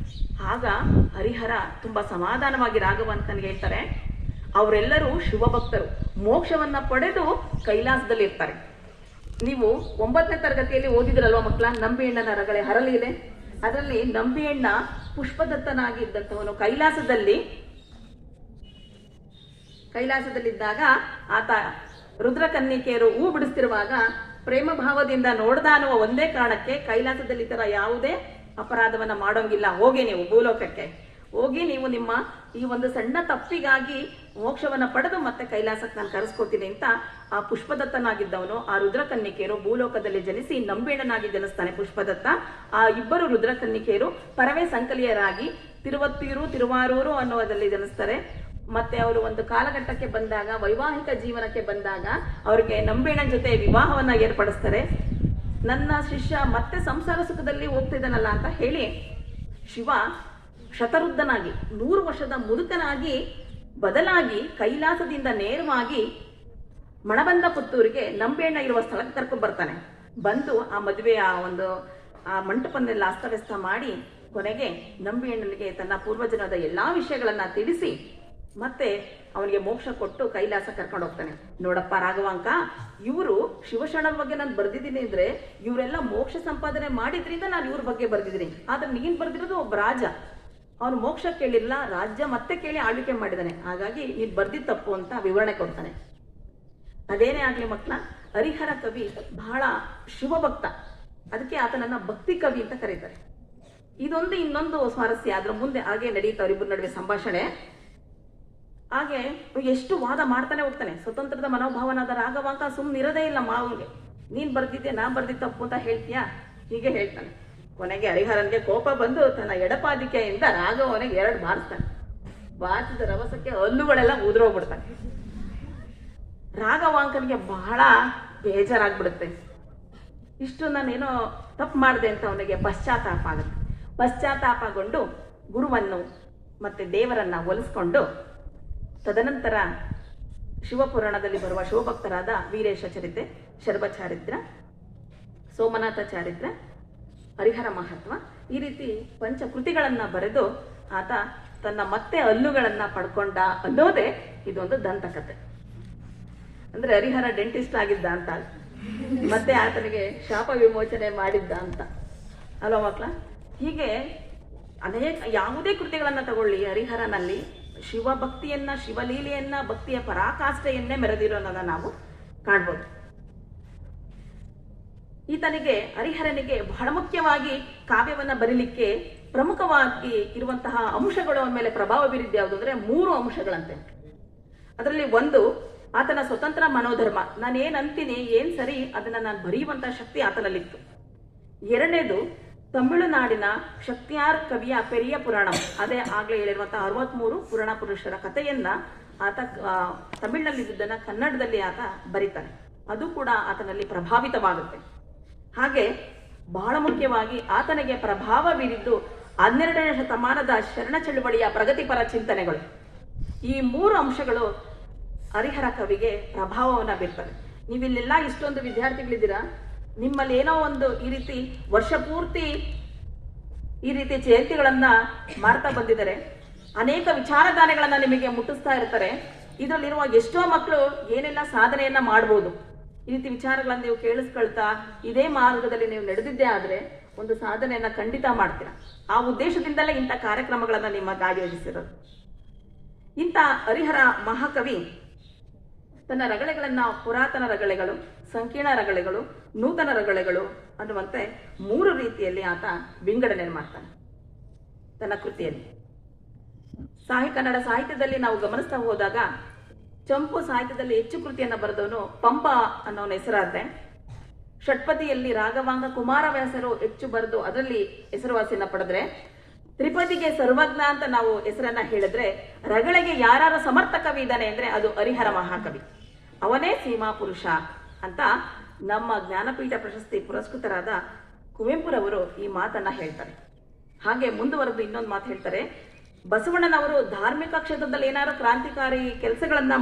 ಆಗ ಹರಿಹರ ತುಂಬಾ ಸಮಾಧಾನವಾಗಿ ರಾಘವಾಂಕನಿಗೆ ಹೇಳ್ತಾರೆ, ಅವರೆಲ್ಲರೂ ಶಿವಭಕ್ತರು, ಮೋಕ್ಷವನ್ನ ಪಡೆದು ಕೈಲಾಸದಲ್ಲಿ ಇರ್ತಾರೆ. ನೀವು 9ನೇ ತರಗತಿಯಲ್ಲಿ ಓದಿದ್ರಲ್ವಾ ಮಕ್ಕಳ, ನಂಬಿಯಣ್ಣನ ರಗಳೆ ಹರಳಿಲೆ, ಅದರಲ್ಲಿ ನಂಬಿಯಣ್ಣ ಪುಷ್ಪದತ್ತನಾಗಿದ್ದಂಥವನು ಕೈಲಾಸದಲ್ಲಿದ್ದಾಗ ಆತ ರುದ್ರಕನ್ನಿಕೆಯರು ಹೂ ಬಿಡಿಸ್ತಿರುವಾಗ ಪ್ರೇಮ ಭಾವದಿಂದ ನೋಡ್ದ ಅನ್ನುವ ಒಂದೇ ಕಾರಣಕ್ಕೆ ಕೈಲಾಸದಲ್ಲಿ ತರ ಯಾವುದೇ ಅಪರಾಧವನ್ನ ಮಾಡೋಂಗಿಲ್ಲ, ಹೋಗಿ ನೀವು ಭೂಲೋಕಕ್ಕೆ ಹೋಗಿ ನೀವು ನಿಮ್ಮ ಈ ಒಂದು ಸಣ್ಣ ತಪ್ಪಿಗಾಗಿ ಮೋಕ್ಷವನ್ನ ಪಡೆದು ಮತ್ತೆ ಕೈಲಾಸಕ್ಕೆ ನಾನು ಕರೆಸ್ಕೊತೀನಿ ಅಂತ ಆ ಪುಷ್ಪದತ್ತನಾಗಿದ್ದವನು, ಆ ರುದ್ರಕನ್ನಿಕೆಯರು ಭೂಲೋಕದಲ್ಲಿ ಜನಿಸಿ ನಂಬೇಣನಾಗಿ ಜನಿಸ್ತಾನೆ ಪುಷ್ಪದತ್ತ. ಆ ಇಬ್ಬರು ರುದ್ರಕನ್ನಿಕೆಯರು ಪರವೇ ಸಂಕಲಿಯರಾಗಿ ತಿರುವತ್ತೂರು, ತಿರುವಾರೂರು ಅನ್ನುವುದರಲ್ಲಿ ಜನಿಸ್ತಾರೆ. ಮತ್ತೆ ಅವರು ಒಂದು ಕಾಲಘಟ್ಟಕ್ಕೆ ಬಂದಾಗ, ವೈವಾಹಿಕ ಜೀವನಕ್ಕೆ ಬಂದಾಗ ಅವರಿಗೆ ನಂಬೇಣನ ಜೊತೆ ವಿವಾಹವನ್ನ ಏರ್ಪಡಿಸ್ತಾರೆ. ನನ್ನ ಶಿಷ್ಯ ಮತ್ತೆ ಸಂಸಾರ ಸುಖದಲ್ಲಿ ಹೋಗ್ತಿದ್ದಾನಲ್ಲ ಅಂತ ಹೇಳಿ ಶಿವ ಶತರುದ್ಧನಾಗಿ 100 ವರ್ಷದ ಮುದುಕನಾಗಿ ಬದಲಾಗಿ ಕೈಲಾಸದಿಂದ ನೇರವಾಗಿ ಮಣಬಂದ ಪುತ್ತೂರಿಗೆ ನಂಬೇಣ್ಣ ಇರುವ ಸ್ಥಳಕ್ಕೆ ಕರ್ಕೊಂಡು ಬರ್ತಾನೆ. ಬಂದು ಆ ಮದುವೆಯ ಆ ಮಂಟಪನೆಲ್ಲ ಅಸ್ತವ್ಯಸ್ತ ಮಾಡಿ ಕೊನೆಗೆ ನಂಬಿಯಣ್ಣನಿಗೆ ತನ್ನ ಪೂರ್ವಜನದ ಎಲ್ಲಾ ವಿಷಯಗಳನ್ನ ತಿಳಿಸಿ ಮತ್ತೆ ಅವನಿಗೆ ಮೋಕ್ಷ ಕೊಟ್ಟು ಕೈಲಾಸ ಕರ್ಕೊಂಡು ಹೋಗ್ತಾನೆ. ನೋಡಪ್ಪ ರಾಘವಾಂಕ, ಇವರು ಶಿವಶರಣರ ಬಗ್ಗೆ ನಾನು ಬರ್ದಿದ್ದೀನಿ ಅಂದ್ರೆ ಇವರೆಲ್ಲ ಮೋಕ್ಷ ಸಂಪಾದನೆ ಮಾಡಿದ್ರಿಂದ ನಾನು ಇವ್ರ ಬಗ್ಗೆ ಬರ್ದಿದ್ದೀನಿ. ಆದ್ರೆ ನೀನ್ ಬರ್ದಿರೋದು ಒಬ್ಬ ರಾಜ, ಅವನು ಮೋಕ್ಷ ಕೇಳಿಲ್ಲ, ರಾಜ್ಯ ಮತ್ತೆ ಕೇಳಿ ಆಳ್ವಿಕೆ ಮಾಡಿದ್ದಾನೆ. ಹಾಗಾಗಿ ನೀನು ಬರ್ದಿದ್ದು ತಪ್ಪು ಅಂತ ವಿವರಣೆ ಕೊಡ್ತಾನೆ. ಅದೇನೇ ಆಗಲಿ ಮಕ್ಕಳ, ಹರಿಹರ ಕವಿ ಬಹಳ ಶಿವಭಕ್ತ, ಅದಕ್ಕೆ ಆತನನ್ನ ಭಕ್ತಿ ಕವಿ ಅಂತ ಕರೀತಾರೆ. ಇದೊಂದು ಇನ್ನೊಂದು ಸ್ವಾರಸ್ಯ, ಅದ್ರ ಮುಂದೆ ಹಾಗೆ ನಡೀತಾ ಅವರಿಬ್ಬರ ನಡುವೆ ಸಂಭಾಷಣೆ. ಹಾಗೆ ಎಷ್ಟು ವಾದ ಮಾಡ್ತಾನೆ ಹೋಗ್ತಾನೆ. ಸ್ವತಂತ್ರದ ಮನೋಭಾವನಾದ ರಾಘವಾಂಕ ಸುಮ್ಮನೆ ಇರೋದೇ ಇಲ್ಲ ಮಾವನಿಗೆ. ನೀನ್ ಬರ್ದಿದ್ದೆ, ನಾ ಬರ್ದಿದ್ದ ತಪ್ಪು ಅಂತ ಹೇಳ್ತೀಯಾ, ಹೀಗೆ ಹೇಳ್ತಾನೆ. ಕೊನೆಗೆ ಹರಿಹರನ್ಗೆ ಕೋಪ ಬಂದು ತನ್ನ ಎಡಪಾದಿಕೆಯಿಂದ ರಾಘವನಿಗೆ 2 ಬಾರಿಸ್ತಾನೆ. ಬಾರಿಸಿದ ರಭಸಕ್ಕೆ ಹಲ್ಲುಗಳೆಲ್ಲ ಉದುರೋಗ್ಬಿಡ್ತಾನೆ. ರಾಘವಾಂಕನಿಗೆ ಬಹಳ ಬೇಜಾರಾಗ್ಬಿಡುತ್ತೆ. ಇಷ್ಟು ನಾನೇನೋ ತಪ್ಪು ಮಾಡಿದೆ ಅಂತ ಅವನಿಗೆ ಪಶ್ಚಾತ್ತಾಪ ಆಗುತ್ತೆ. ಪಶ್ಚಾತ್ತಾಪಗೊಂಡು ಗುರುವನ್ನು ಮತ್ತೆ ದೇವರನ್ನ ಒಲಿಸ್ಕೊಂಡು ತದನಂತರ ಶಿವಪುರಾಣದಲ್ಲಿ ಬರುವ ಶಿವಭಕ್ತರಾದ ವೀರೇಶ ಚರಿತ್ರೆ, ಶರ್ವ ಚಾರಿತ್ರ, ಸೋಮನಾಥ ಚಾರಿತ್ರ, ಹರಿಹರ ಮಹತ್ವ, ಈ ರೀತಿ ಪಂಚಕೃತಿಗಳನ್ನ ಬರೆದು ಆತ ತನ್ನ ಮತ್ತೆ ಹಲ್ಲುಗಳನ್ನ ಪಡ್ಕೊಂಡ ಅನ್ನೋದೇ ಇದೊಂದು ದಂತಕತೆ. ಅಂದ್ರೆ ಹರಿಹರ ಡೆಂಟಿಸ್ಟ್ ಆಗಿದ್ದ ಅಂತ, ಮತ್ತೆ ಆತನಿಗೆ ಶಾಪ ವಿಮೋಚನೆ ಮಾಡಿದ್ದ ಅಂತ ಅಲ್ವಾ ಮಕ್ಕಳ. ಹೀಗೆ ಅನೇಕ ಯಾವುದೇ ಕೃತಿಗಳನ್ನ ತಗೊಳ್ಳಿ, ಹರಿಹರನಲ್ಲಿ ಶಿವಭಕ್ತಿಯನ್ನ, ಶಿವಲೀಲೆಯನ್ನ, ಭಕ್ತಿಯ ಪರಾಕಾಷ್ಠೆಯನ್ನೇ ಮೆರೆದಿರೋದನ್ನ ನಾವು ಕಾಣ್ಬೋದು. ಈತನಿಗೆ, ಹರಿಹರನಿಗೆ ಬಹಳ ಮುಖ್ಯವಾಗಿ ಕಾವ್ಯವನ್ನ ಬರೀಲಿಕ್ಕೆ ಪ್ರಮುಖವಾಗಿ ಇರುವಂತಹ ಅಂಶಗಳು ಅವನ ಮೇಲೆ ಪ್ರಭಾವ ಬೀರಿದ್ದು ಯಾವುದು ಅಂದ್ರೆ 3 ಅಂಶಗಳಂತೆ. ಅದರಲ್ಲಿ ಒಂದು ಆತನ ಸ್ವತಂತ್ರ ಮನೋಧರ್ಮ. ನಾನು ಏನ್ ಅಂತೀನಿ, ಏನ್ ಸರಿ ಅದನ್ನ ನಾನು ಬರೆಯುವಂತಹ ಶಕ್ತಿ ಆತನಲ್ಲಿತ್ತು. ಎರಡನೇದು ತಮಿಳುನಾಡಿನ ಶಕ್ತಿಯಾರ್ ಕವಿಯ ಪೆರಿಯ ಪುರಾಣಂ, ಅದೇ ಆಗ್ಲೇ ಹೇಳಿರುವಂತಹ 63 ಪುರಾಣ ಪುರುಷರ ಕಥೆಯನ್ನ ಆತ ತಮಿಳಿನಲ್ಲಿದ್ದನ್ನ ಕನ್ನಡದಲ್ಲಿ ಆತ ಬರೀತಾನೆ. ಅದು ಕೂಡ ಆತನಲ್ಲಿ ಪ್ರಭಾವಿತವಾಗುತ್ತೆ. ಹಾಗೆ ಬಹಳ ಮುಖ್ಯವಾಗಿ ಆತನಿಗೆ ಪ್ರಭಾವ ಬೀರಿದ್ದು 12ನೇ ಶತಮಾನದ ಶರಣ ಚಳುವಳಿಯ ಪ್ರಗತಿಪರ ಚಿಂತನೆಗಳು. ಈ 3 ಅಂಶಗಳು ಹರಿಹರ ಕವಿಗೆ ಪ್ರಭಾವವನ್ನ ಬೀರ್ತವೆ. ನೀವಿಲ್ಲೆಲ್ಲ ಇಷ್ಟೊಂದು ವಿದ್ಯಾರ್ಥಿಗಳಿದ್ದೀರಾ, ನಿಮ್ಮಲ್ಲಿ ಏನೋ ಒಂದು ಈ ರೀತಿ ವರ್ಷ ಪೂರ್ತಿ ಈ ರೀತಿ ಜಯಂತಿಗಳನ್ನ ಮಾಡ್ತಾ ಬಂದಿದ್ದಾರೆ, ಅನೇಕ ವಿಚಾರಧಾರೆಗಳನ್ನ ನಿಮಗೆ ಮುಟ್ಟಿಸ್ತಾ ಇರ್ತಾರೆ. ಇದರಲ್ಲಿರುವ ಎಷ್ಟೋ ಮಕ್ಕಳು ಏನೆಲ್ಲ ಸಾಧನೆಯನ್ನ ಮಾಡ್ಬೋದು. ಈ ರೀತಿ ವಿಚಾರಗಳನ್ನ ನೀವು ಕೇಳಿಸ್ಕೊಳ್ತಾ ಇದೇ ಮಾರ್ಗದಲ್ಲಿ ನೀವು ನಡೆದಿದ್ದೇ ಆದ್ರೆ ಒಂದು ಸಾಧನೆಯನ್ನ ಖಂಡಿತ ಮಾಡ್ತೀರಾ. ಆ ಉದ್ದೇಶದಿಂದಲೇ ಇಂಥ ಕಾರ್ಯಕ್ರಮಗಳನ್ನ ನಿಮಗೆ ಆಯೋಜಿಸಿರೋದು. ಇಂಥ ಹರಿಹರ ಮಹಾಕವಿ ತನ್ನ ರಗಳೆಗಳನ್ನ ಪುರಾತನ ರಗಳೆಗಳು, ಸಂಕೀರ್ಣ ರಗಳೆಗಳು, ನೂತನ ರಗಳೆಗಳು ಅನ್ನುವಂತೆ 3 ರೀತಿಯಲ್ಲಿ ಆತ ವಿಂಗಡಣೆ ಮಾಡ್ತಾನೆ ತನ್ನ ಕೃತಿಯಲ್ಲಿ. ಕನ್ನಡ ಸಾಹಿತ್ಯದಲ್ಲಿ ನಾವು ಗಮನಿಸ್ತಾ ಹೋದಾಗ ಚಂಪು ಸಾಹಿತ್ಯದಲ್ಲಿ ಹೆಚ್ಚು ಕೃತಿಯನ್ನ ಬರೆದವನು ಪಂಪ ಅನ್ನೋನ ಹೆಸರಾದ್ರೆ, ಷಟ್ಪದಿಯಲ್ಲಿ ರಾಘವಾಂಗ ಕುಮಾರವ್ಯಾಸರು ಹೆಚ್ಚು ಬರೆದು ಅದರಲ್ಲಿ ಹೆಸರುವಾಸಿಯನ್ನ ಪಡೆದ್ರೆ, ತ್ರಿಪದಿಗೆ ಸರ್ವಜ್ಞ ಅಂತ ನಾವು ಹೆಸರನ್ನ ಹೇಳಿದ್ರೆ, ರಗಳೆಗೆ ಯಾರು ಸಮರ್ಥ ಕವಿ ಇದ್ದಾನೆ ಅಂದ್ರೆ ಅದು ಹರಿಹರ ಮಹಾಕವಿ, ಅವನೇ ಸೀಮಾ ಪುರುಷ ಅಂತ ನಮ್ಮ ಜ್ಞಾನಪೀಠ ಪ್ರಶಸ್ತಿ ಪುರಸ್ಕೃತರಾದ ಕುವೆಂಪುರವರು ಈ ಮಾತನ್ನ ಹೇಳ್ತಾರೆ. ಹಾಗೆ ಮುಂದುವರೆದು ಇನ್ನೊಂದು ಮಾತು ಹೇಳ್ತಾರೆ, ಬಸವಣ್ಣನವರು ಧಾರ್ಮಿಕ ಕ್ಷೇತ್ರದಲ್ಲಿ ಏನಾದ್ರು ಕ್ರಾಂತಿಕಾರಿ ಕೆಲಸಗಳನ್ನ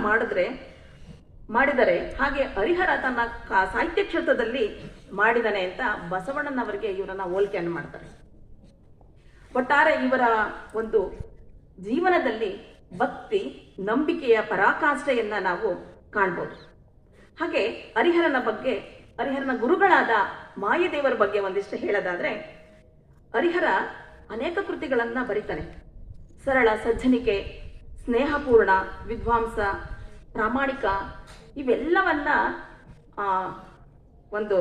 ಮಾಡಿದರೆ, ಹಾಗೆ ಹರಿಹರ ತನ್ನ ಸಾಹಿತ್ಯ ಕ್ಷೇತ್ರದಲ್ಲಿ ಮಾಡಿದಾನೆ ಅಂತ ಬಸವಣ್ಣನವರಿಗೆ ಇವರನ್ನ ಹೋಲಿಕೆಯನ್ನು ಮಾಡ್ತಾರೆ. ಒಟ್ಟಾರೆ ಇವರ ಒಂದು ಜೀವನದಲ್ಲಿ ಭಕ್ತಿ, ನಂಬಿಕೆಯ ಪರಾಕಾಷ್ಠೆಯನ್ನ ನಾವು ಕಾಣ್ಬೋದು. ಹಾಗೆ ಹರಿಹರನ ಬಗ್ಗೆ, ಹರಿಹರನ ಗುರುಗಳಾದ ಮಾಯದೇವರ ಬಗ್ಗೆ ಒಂದಿಷ್ಟು ಹೇಳೋದಾದ್ರೆ, ಹರಿಹರ ಅನೇಕ ಕೃತಿಗಳನ್ನ ಬರೀತಾನೆ. ಸರಳ, ಸಜ್ಜನಿಕೆ, ಸ್ನೇಹಪೂರ್ಣ, ವಿದ್ವಾಂಸ, ಪ್ರಾಮಾಣಿಕ, ಇವೆಲ್ಲವನ್ನ ಒಂದು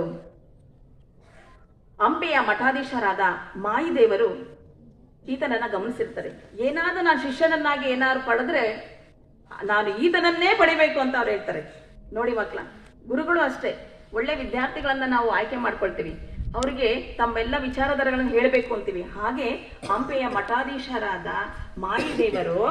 ಹಂಪೆಯ ಮಠಾಧೀಶರಾದ ಮಾಯಿದೇವರು ಈತನನ್ನ ಗಮನಿಸಿರ್ತಾರೆ. ಏನಾದ್ರೂ ನಾನು ಶಿಷ್ಯನನ್ನಾಗಿ ಏನಾದ್ರು ಪಡೆದ್ರೆ ನಾನು ಈತನನ್ನೇ ಪಡಿಬೇಕು ಅಂತ ಅವ್ರು ಹೇಳ್ತಾರೆ. ನೋಡಿ ಮಕ್ಕಳ, ಗುರುಗಳು ಅಷ್ಟೇ, ಒಳ್ಳೆ ವಿದ್ಯಾರ್ಥಿಗಳನ್ನ ನಾವು ಆಯ್ಕೆ ಮಾಡ್ಕೊಳ್ತೀವಿ, ಅವರಿಗೆ ತಮ್ಮೆಲ್ಲ ವಿಚಾರಧಾರೆಗಳನ್ನು ಹೇಳಬೇಕು ಅಂತೀವಿ. ಹಾಗೆ ಹಂಪೆಯ ಮಠಾಧೀಶರಾದ ಮಾಯಿದೇವರು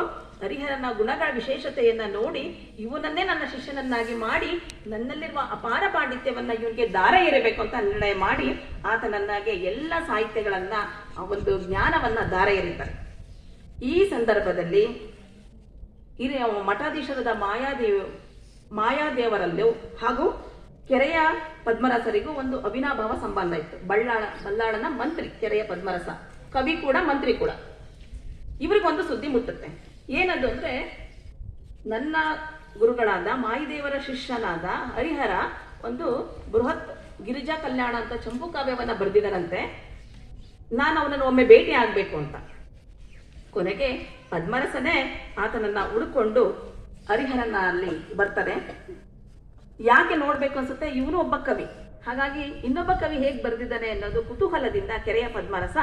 ಹರಿಹರನ ಗುಣಗಳ ವಿಶೇಷತೆಯನ್ನ ನೋಡಿ ಇವನನ್ನೇ ನನ್ನ ಶಿಷ್ಯನನ್ನಾಗಿ ಮಾಡಿ ನನ್ನಲ್ಲಿರುವ ಅಪಾರ ಪಾಂಡಿತ್ಯವನ್ನ ಇವನಿಗೆ ದಾರ ಏರಬೇಕು ಅಂತ ನಿರ್ಣಯ ಮಾಡಿ ಆತನನ್ನಾಗೆ ಎಲ್ಲ ಸಾಹಿತ್ಯಗಳನ್ನ, ಒಂದು ಜ್ಞಾನವನ್ನ ದಾರ ಏರಿದ್ದಾರೆ. ಈ ಸಂದರ್ಭದಲ್ಲಿ ಮಠಾಧೀಶರಾದ ಮಾಯಾದೇವರಲ್ಲೂ ಹಾಗೂ ಕೆರೆಯ ಪದ್ಮರಸರಿಗೂ ಒಂದು ಅವಿನಾಭಾವ ಸಂಬಂಧ ಇತ್ತು. ಬಲ್ಲಾಳನ ಮಂತ್ರಿ ಕೆರೆಯ ಪದ್ಮರಸ, ಕವಿ ಕೂಡ ಮಂತ್ರಿ ಕೂಡ. ಇವ್ರಿಗೊಂದು ಸುದ್ದಿ ಮುಟ್ಟುತ್ತೆ. ಏನದು ಅಂದ್ರೆ, ನನ್ನ ಗುರುಗಳಾದ ಮಾಯಿದೇವರ ಶಿಷ್ಯನಾದ ಹರಿಹರ ಒಂದು ಬೃಹತ್ ಗಿರಿಜಾ ಕಲ್ಯಾಣ ಅಂತ ಚಂಪು ಕಾವ್ಯವನ್ನ ಬರೆದಿದ್ದಾನಂತೆ, ನಾನು ಅವನನ್ನು ಒಮ್ಮೆ ಭೇಟಿ ಆಗ್ಬೇಕು ಅಂತ. ಕೊನೆಗೆ ಪದ್ಮರಸನೇ ಆತನನ್ನ ಹುಡುಕೊಂಡು ಹರಿಹರನ ಅಲ್ಲಿ ಬರ್ತಾರೆ. ಯಾಕೆ ನೋಡ್ಬೇಕು ಅನ್ಸುತ್ತೆ, ಇವನು ಒಬ್ಬ ಕವಿ, ಹಾಗಾಗಿ ಇನ್ನೊಬ್ಬ ಕವಿ ಹೇಗೆ ಬರೆದಿದ್ದಾನೆ ಅನ್ನೋದು ಕುತೂಹಲದಿಂದ ಕೆರೆಯ ಪದ್ಮರಸ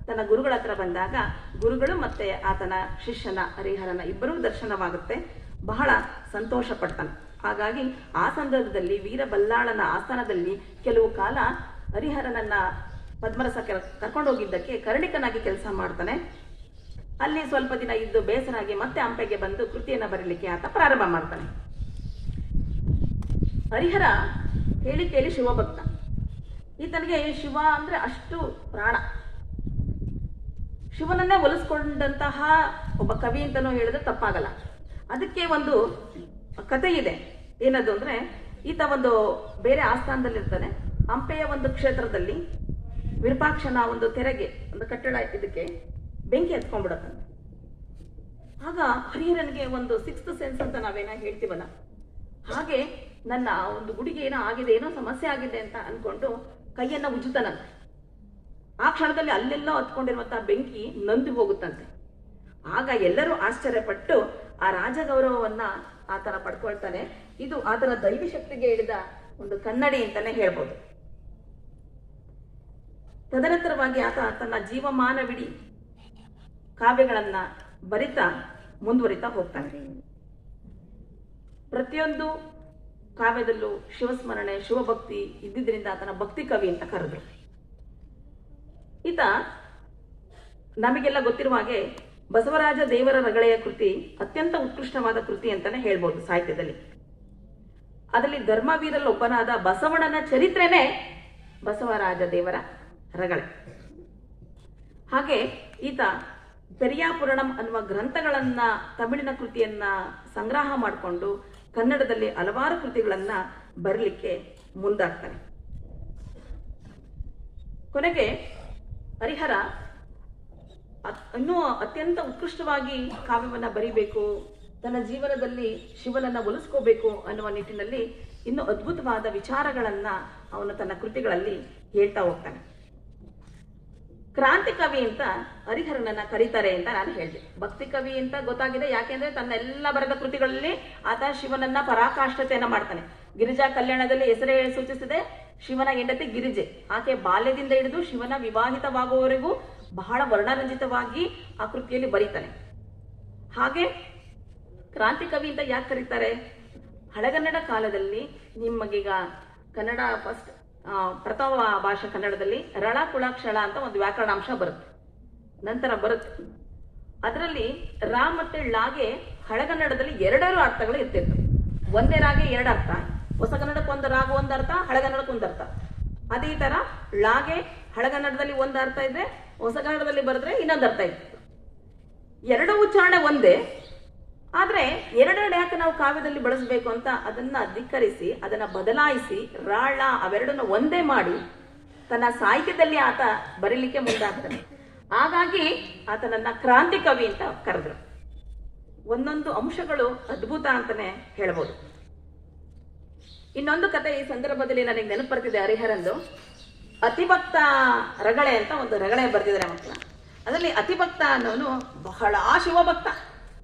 ತನ್ನ ಗುರುಗಳ ಹತ್ರ ಬಂದಾಗ ಗುರುಗಳು ಮತ್ತೆ ಆತನ ಶಿಷ್ಯನ ಹರಿಹರನ ಇಬ್ಬರೂ ದರ್ಶನವಾಗುತ್ತೆ. ಬಹಳ ಸಂತೋಷ ಪಡ್ತಾನೆ. ಹಾಗಾಗಿ ಆ ಸಂದರ್ಭದಲ್ಲಿ ವೀರಬಲ್ಲಾಳನ ಆಸ್ಥಾನದಲ್ಲಿ ಕೆಲವು ಕಾಲ ಹರಿಹರನನ್ನ ಪದ್ಮರಸ ಕರ್ಕೊಂಡೋಗಿದ್ದಕ್ಕೆ ಕರ್ಣಿಕನಾಗಿ ಕೆಲಸ ಮಾಡ್ತಾನೆ. ಅಲ್ಲಿ ಸ್ವಲ್ಪ ದಿನ ಇದ್ದು ಬೇಸರಾಗಿ ಮತ್ತೆ ಹಂಪೆಗೆ ಬಂದು ಕೃತಿಯನ್ನ ಬರೀಲಿಕ್ಕೆ ಆತ ಪ್ರಾರಂಭ ಮಾಡ್ತಾನೆ. ಹರಿಹರ ಹೇಳಿ ಕೇಳಿ ಶಿವಭಕ್ತ. ಈತನಿಗೆ ಶಿವ ಅಂದ್ರೆ ಅಷ್ಟು ಪ್ರಾಣ. ಶಿವನನ್ನೇ ಒಲಿಸ್ಕೊಂಡಂತಹ ಒಬ್ಬ ಕವಿ ಅಂತನೂ ಹೇಳಿದ್ರೆ ತಪ್ಪಾಗಲ್ಲ. ಅದಕ್ಕೆ ಒಂದು ಕಥೆ ಇದೆ. ಏನದು ಅಂದ್ರೆ, ಈತ ಒಂದು ಬೇರೆ ಆಸ್ಥಾನದಲ್ಲಿರ್ತಾನೆ. ಹಂಪೆಯ ಒಂದು ಕ್ಷೇತ್ರದಲ್ಲಿ ವಿರೂಪಾಕ್ಷನ ಒಂದು ತೆರೆಗೆ, ಒಂದು ಕಟ್ಟಡ ಇದಕ್ಕೆ ಬೆಂಕಿ ಹತ್ಕೊಂಡ್ಬಿಡತ್ತಂತೆ. ಆಗ ಹರಿಹರನಿಗೆ ಒಂದು ಸಿಕ್ಸ್ತ್ ಸೆನ್ಸ್ ಅಂತ ನಾವೇನೋ ಹೇಳ್ತೀವಲ್ಲ, ಹಾಗೆ ನನ್ನ ಒಂದು ಗುಡಿಗೆ ಏನೋ ಆಗಿದೆ, ಏನೋ ಸಮಸ್ಯೆ ಆಗಿದೆ ಅಂತ ಅನ್ಕೊಂಡು ಕೈಯನ್ನ ಉಜ್ಜುತ್ತಾನಂತೆ. ಆ ಕ್ಷಣದಲ್ಲಿ ಅಲ್ಲೆಲ್ಲೋ ಹತ್ಕೊಂಡಿರುವಂತಹ ಬೆಂಕಿ ನಂದು ಹೋಗುತ್ತಂತೆ. ಆಗ ಎಲ್ಲರೂ ಆಶ್ಚರ್ಯಪಟ್ಟು ಆ ರಾಜಗೌರವವನ್ನ ಆತನ ಪಡ್ಕೊಳ್ತಾನೆ. ಇದು ಆತನ ದೈವಿ ಶಕ್ತಿಗೆ ಹಿಡಿದ ಒಂದು ಕನ್ನಡಿ ಅಂತಾನೆ ಹೇಳ್ಬೋದು. ತದನಂತರವಾಗಿ ಆತ ತನ್ನ ಜೀವಮಾನವಿಡೀ ಕಾವ್ಯಗಳನ್ನ ಬರಿತಾ ಮುಂದುವರಿತಾ ಹೋಗ್ತಾನೆ. ಪ್ರತಿಯೊಂದು ಕಾವ್ಯದಲ್ಲೂ ಶಿವಸ್ಮರಣೆ, ಶಿವಭಕ್ತಿ ಇದ್ದಿದ್ದರಿಂದ ಆತನ ಭಕ್ತಿ ಕವಿ ಅಂತ ಕರೆದ್ರು. ಈತ ನಮಗೆಲ್ಲ ಗೊತ್ತಿರುವ ಹಾಗೆ ಬಸವರಾಜ ದೇವರ ರಗಳೆಯ ಕೃತಿ ಅತ್ಯಂತ ಉತ್ಕೃಷ್ಟವಾದ ಕೃತಿ ಅಂತಾನೆ ಹೇಳ್ಬೋದು ಸಾಹಿತ್ಯದಲ್ಲಿ. ಅದರಲ್ಲಿ ಧರ್ಮವೀರಲ್ಲಿ ಒಬ್ಬನಾದ ಬಸವಣ್ಣನ ಚರಿತ್ರೆನೇ ಬಸವರಾಜ ದೇವರ ರಗಳೆ. ಹಾಗೆ ಈತ ಪೆರಿಯಾಪುರಾಣಂ ಅನ್ನುವ ಗ್ರಂಥಗಳನ್ನ, ತಮಿಳಿನ ಕೃತಿಯನ್ನ ಸಂಗ್ರಹ ಮಾಡಿಕೊಂಡು ಕನ್ನಡದಲ್ಲಿ ಹಲವಾರು ಕೃತಿಗಳನ್ನ ಬರಲಿಕ್ಕೆ ಮುಂದಾಗ್ತಾನೆ. ಕೊನೆಗೆ ಹರಿಹರ ಇನ್ನೂ ಅತ್ಯಂತ ಉತ್ಕೃಷ್ಟವಾಗಿ ಕಾವ್ಯವನ್ನ ಬರಿಬೇಕು, ತನ್ನ ಜೀವನದಲ್ಲಿ ಶಿವನನ್ನ ಒಲಿಸ್ಕೋಬೇಕು ಅನ್ನುವ ನಿಟ್ಟಿನಲ್ಲಿ ಇನ್ನೂ ಅದ್ಭುತವಾದ ವಿಚಾರಗಳನ್ನ ಅವನು ತನ್ನ ಕೃತಿಗಳಲ್ಲಿ ಹೇಳ್ತಾ ಹೋಗ್ತಾನೆ. ಕ್ರಾಂತಿ ಕವಿ ಅಂತ ಹರಿಹರನನ್ನ ಕರೀತಾರೆ ಅಂತ ನಾನು ಹೇಳಿದೆ. ಭಕ್ತಿ ಕವಿ ಅಂತ ಗೊತ್ತಾಗಿದೆ, ಯಾಕೆಂದ್ರೆ ತನ್ನ ಎಲ್ಲ ಬರೆದ ಕೃತಿಗಳಲ್ಲಿ ಆತ ಶಿವನನ್ನ ಪರಾಕಾಷ್ಠತೆಯನ್ನ ಮಾಡ್ತಾನೆ. ಗಿರಿಜಾ ಕಲ್ಯಾಣದಲ್ಲಿ ಹೆಸರೇ ಸೂಚಿಸಿದೆ, ಶಿವನ ಹೆಂಡತಿ ಗಿರಿಜೆ. ಆಕೆ ಬಾಲ್ಯದಿಂದ ಹಿಡಿದು ಶಿವನ ವಿವಾಹಿತವಾಗುವವರೆಗೂ ಬಹಳ ವರ್ಣರಂಜಿತವಾಗಿ ಆ ಕೃತಿಯಲ್ಲಿ ಬರೀತಾನೆ. ಹಾಗೆ ಕ್ರಾಂತಿ ಕವಿ ಅಂತ ಯಾಕೆ ಕರೀತಾರೆ? ಹಳೆಗನ್ನಡ ಕಾಲದಲ್ಲಿ ನಿಮಗೀಗ ಕನ್ನಡ ಫಸ್ಟ್ ಪ್ರಥಮ ಭಾಷೆ ಕನ್ನಡದಲ್ಲಿ ರಳ ಕುಳ ಕ್ಷಳ ಅಂತ ಒಂದು ವ್ಯಾಕರಣಾಂಶ ಬರುತ್ತೆ, ನಂತರ ಬರುತ್ತೆ. ಅದರಲ್ಲಿ ರಾ ಮತ್ತೆ ಳಾಗೆ ಹಳೆಗನ್ನಡದಲ್ಲಿ ಎರಡರೂ ಅರ್ಥಗಳು ಇರ್ತಿತ್ತು. ಒಂದೇ ರಾಗೆ ಎರಡು ಅರ್ಥ, ಹೊಸಗನ್ನಡಕ್ಕೆ ಒಂದು ರಾಗ ಒಂದು ಅರ್ಥ, ಹಳೆಗನ್ನಡಕ್ಕೆ ಒಂದು ಅರ್ಥ. ಅದೇ ತರ ಳಾಗೆ ಹಳೆಗನ್ನಡದಲ್ಲಿ ಒಂದು ಅರ್ಥ ಇದ್ರೆ, ಹೊಸಗನ್ನಡದಲ್ಲಿ ಬರೆದ್ರೆ ಇನ್ನೊಂದು ಅರ್ಥ ಇತ್ತು. ಎರಡು ಉಚ್ಚಾರಣೆ ಒಂದೇ, ಆದ್ರೆ ಎರಡೆರಡು ಯಾಕೆ ನಾವು ಕಾವ್ಯದಲ್ಲಿ ಬಳಸಬೇಕು ಅಂತ ಅದನ್ನ ಧಿಕ್ಕರಿಸಿ, ಅದನ್ನ ಬದಲಾಯಿಸಿ, ರಾಳ ಅವೆರಡನ್ನ ಒಂದೇ ಮಾಡಿ ತನ್ನ ಸಾಹಿತ್ಯದಲ್ಲಿ ಆತ ಬರೀಲಿಕ್ಕೆ ಮುಂದಾಗ್ತಾನೆ. ಹಾಗಾಗಿ ಆತನನ್ನ ಕ್ರಾಂತಿ ಕವಿ ಅಂತ ಕರೆದ್ರು. ಒಂದೊಂದು ಅಂಶಗಳು ಅದ್ಭುತ ಅಂತಾನೆ ಹೇಳ್ಬೋದು. ಇನ್ನೊಂದು ಕತೆ ಈ ಸಂದರ್ಭದಲ್ಲಿ ನನಗೆ ನೆನಪು ಬರ್ತಿದೆ ಹರಿಹರಂದು. ಅತಿಭಕ್ತ ರಗಳೆ ಅಂತ ಒಂದು ರಗಳೆ ಬರ್ತಿದ್ದಾರೆ ಮಕ್ಕಳ. ಅದರಲ್ಲಿ ಅತಿಭಕ್ತ ಅನ್ನೋನು ಬಹಳ ಶಿವಭಕ್ತ.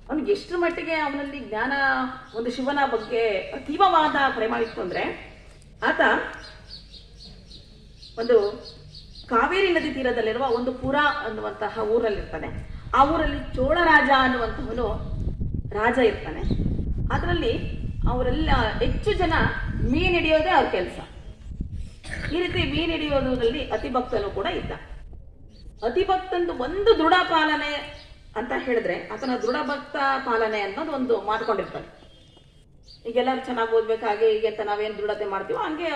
ಅವನಿಗೆ ಎಷ್ಟು ಮಟ್ಟಿಗೆ ಅವನಲ್ಲಿ ಜ್ಞಾನ, ಒಂದು ಶಿವನ ಬಗ್ಗೆ ಅತೀವವಾದ ಪ್ರೇಮ ಇತ್ತು ಅಂದ್ರೆ, ಆತ ಒಂದು ಕಾವೇರಿ ನದಿ ತೀರದಲ್ಲಿರುವ ಒಂದು ಪುರ ಅನ್ನುವಂತಹ ಊರಲ್ಲಿರ್ತಾನೆ. ಆ ಊರಲ್ಲಿ ಚೋಳರಾಜ ಅನ್ನುವಂತಹವನು ರಾಜ ಇರ್ತಾನೆ. ಅದರಲ್ಲಿ ಅವರೆಲ್ಲ ಹೆಚ್ಚು ಜನ ಮೀನು ಹಿಡಿಯೋದೇ ಅವ್ರ ಕೆಲಸ. ಈ ರೀತಿ ಮೀನು ಹಿಡಿಯೋದ್ರಲ್ಲಿ ಅತಿಭಕ್ತನು ಕೂಡ ಇದ್ದ. ಅತಿಭಕ್ತಂದು ಒಂದು ದೃಢ ಪಾಲನೆ ಅಂತ ಹೇಳಿದ್ರೆ, ಆತನ ದೃಢಭಕ್ತ ಪಾಲನೆ ಅನ್ನೋದು ಒಂದು ಮಾಡ್ಕೊಂಡಿರ್ತಾನೆ. ಈಗೆಲ್ಲರೂ ಚೆನ್ನಾಗಿ ಓದ್ಬೇಕಾಗಿ ಈಗ ಅಂತ ನಾವೇನು ದೃಢತೆ ಮಾಡ್ತೀವೋ ಹಂಗೆ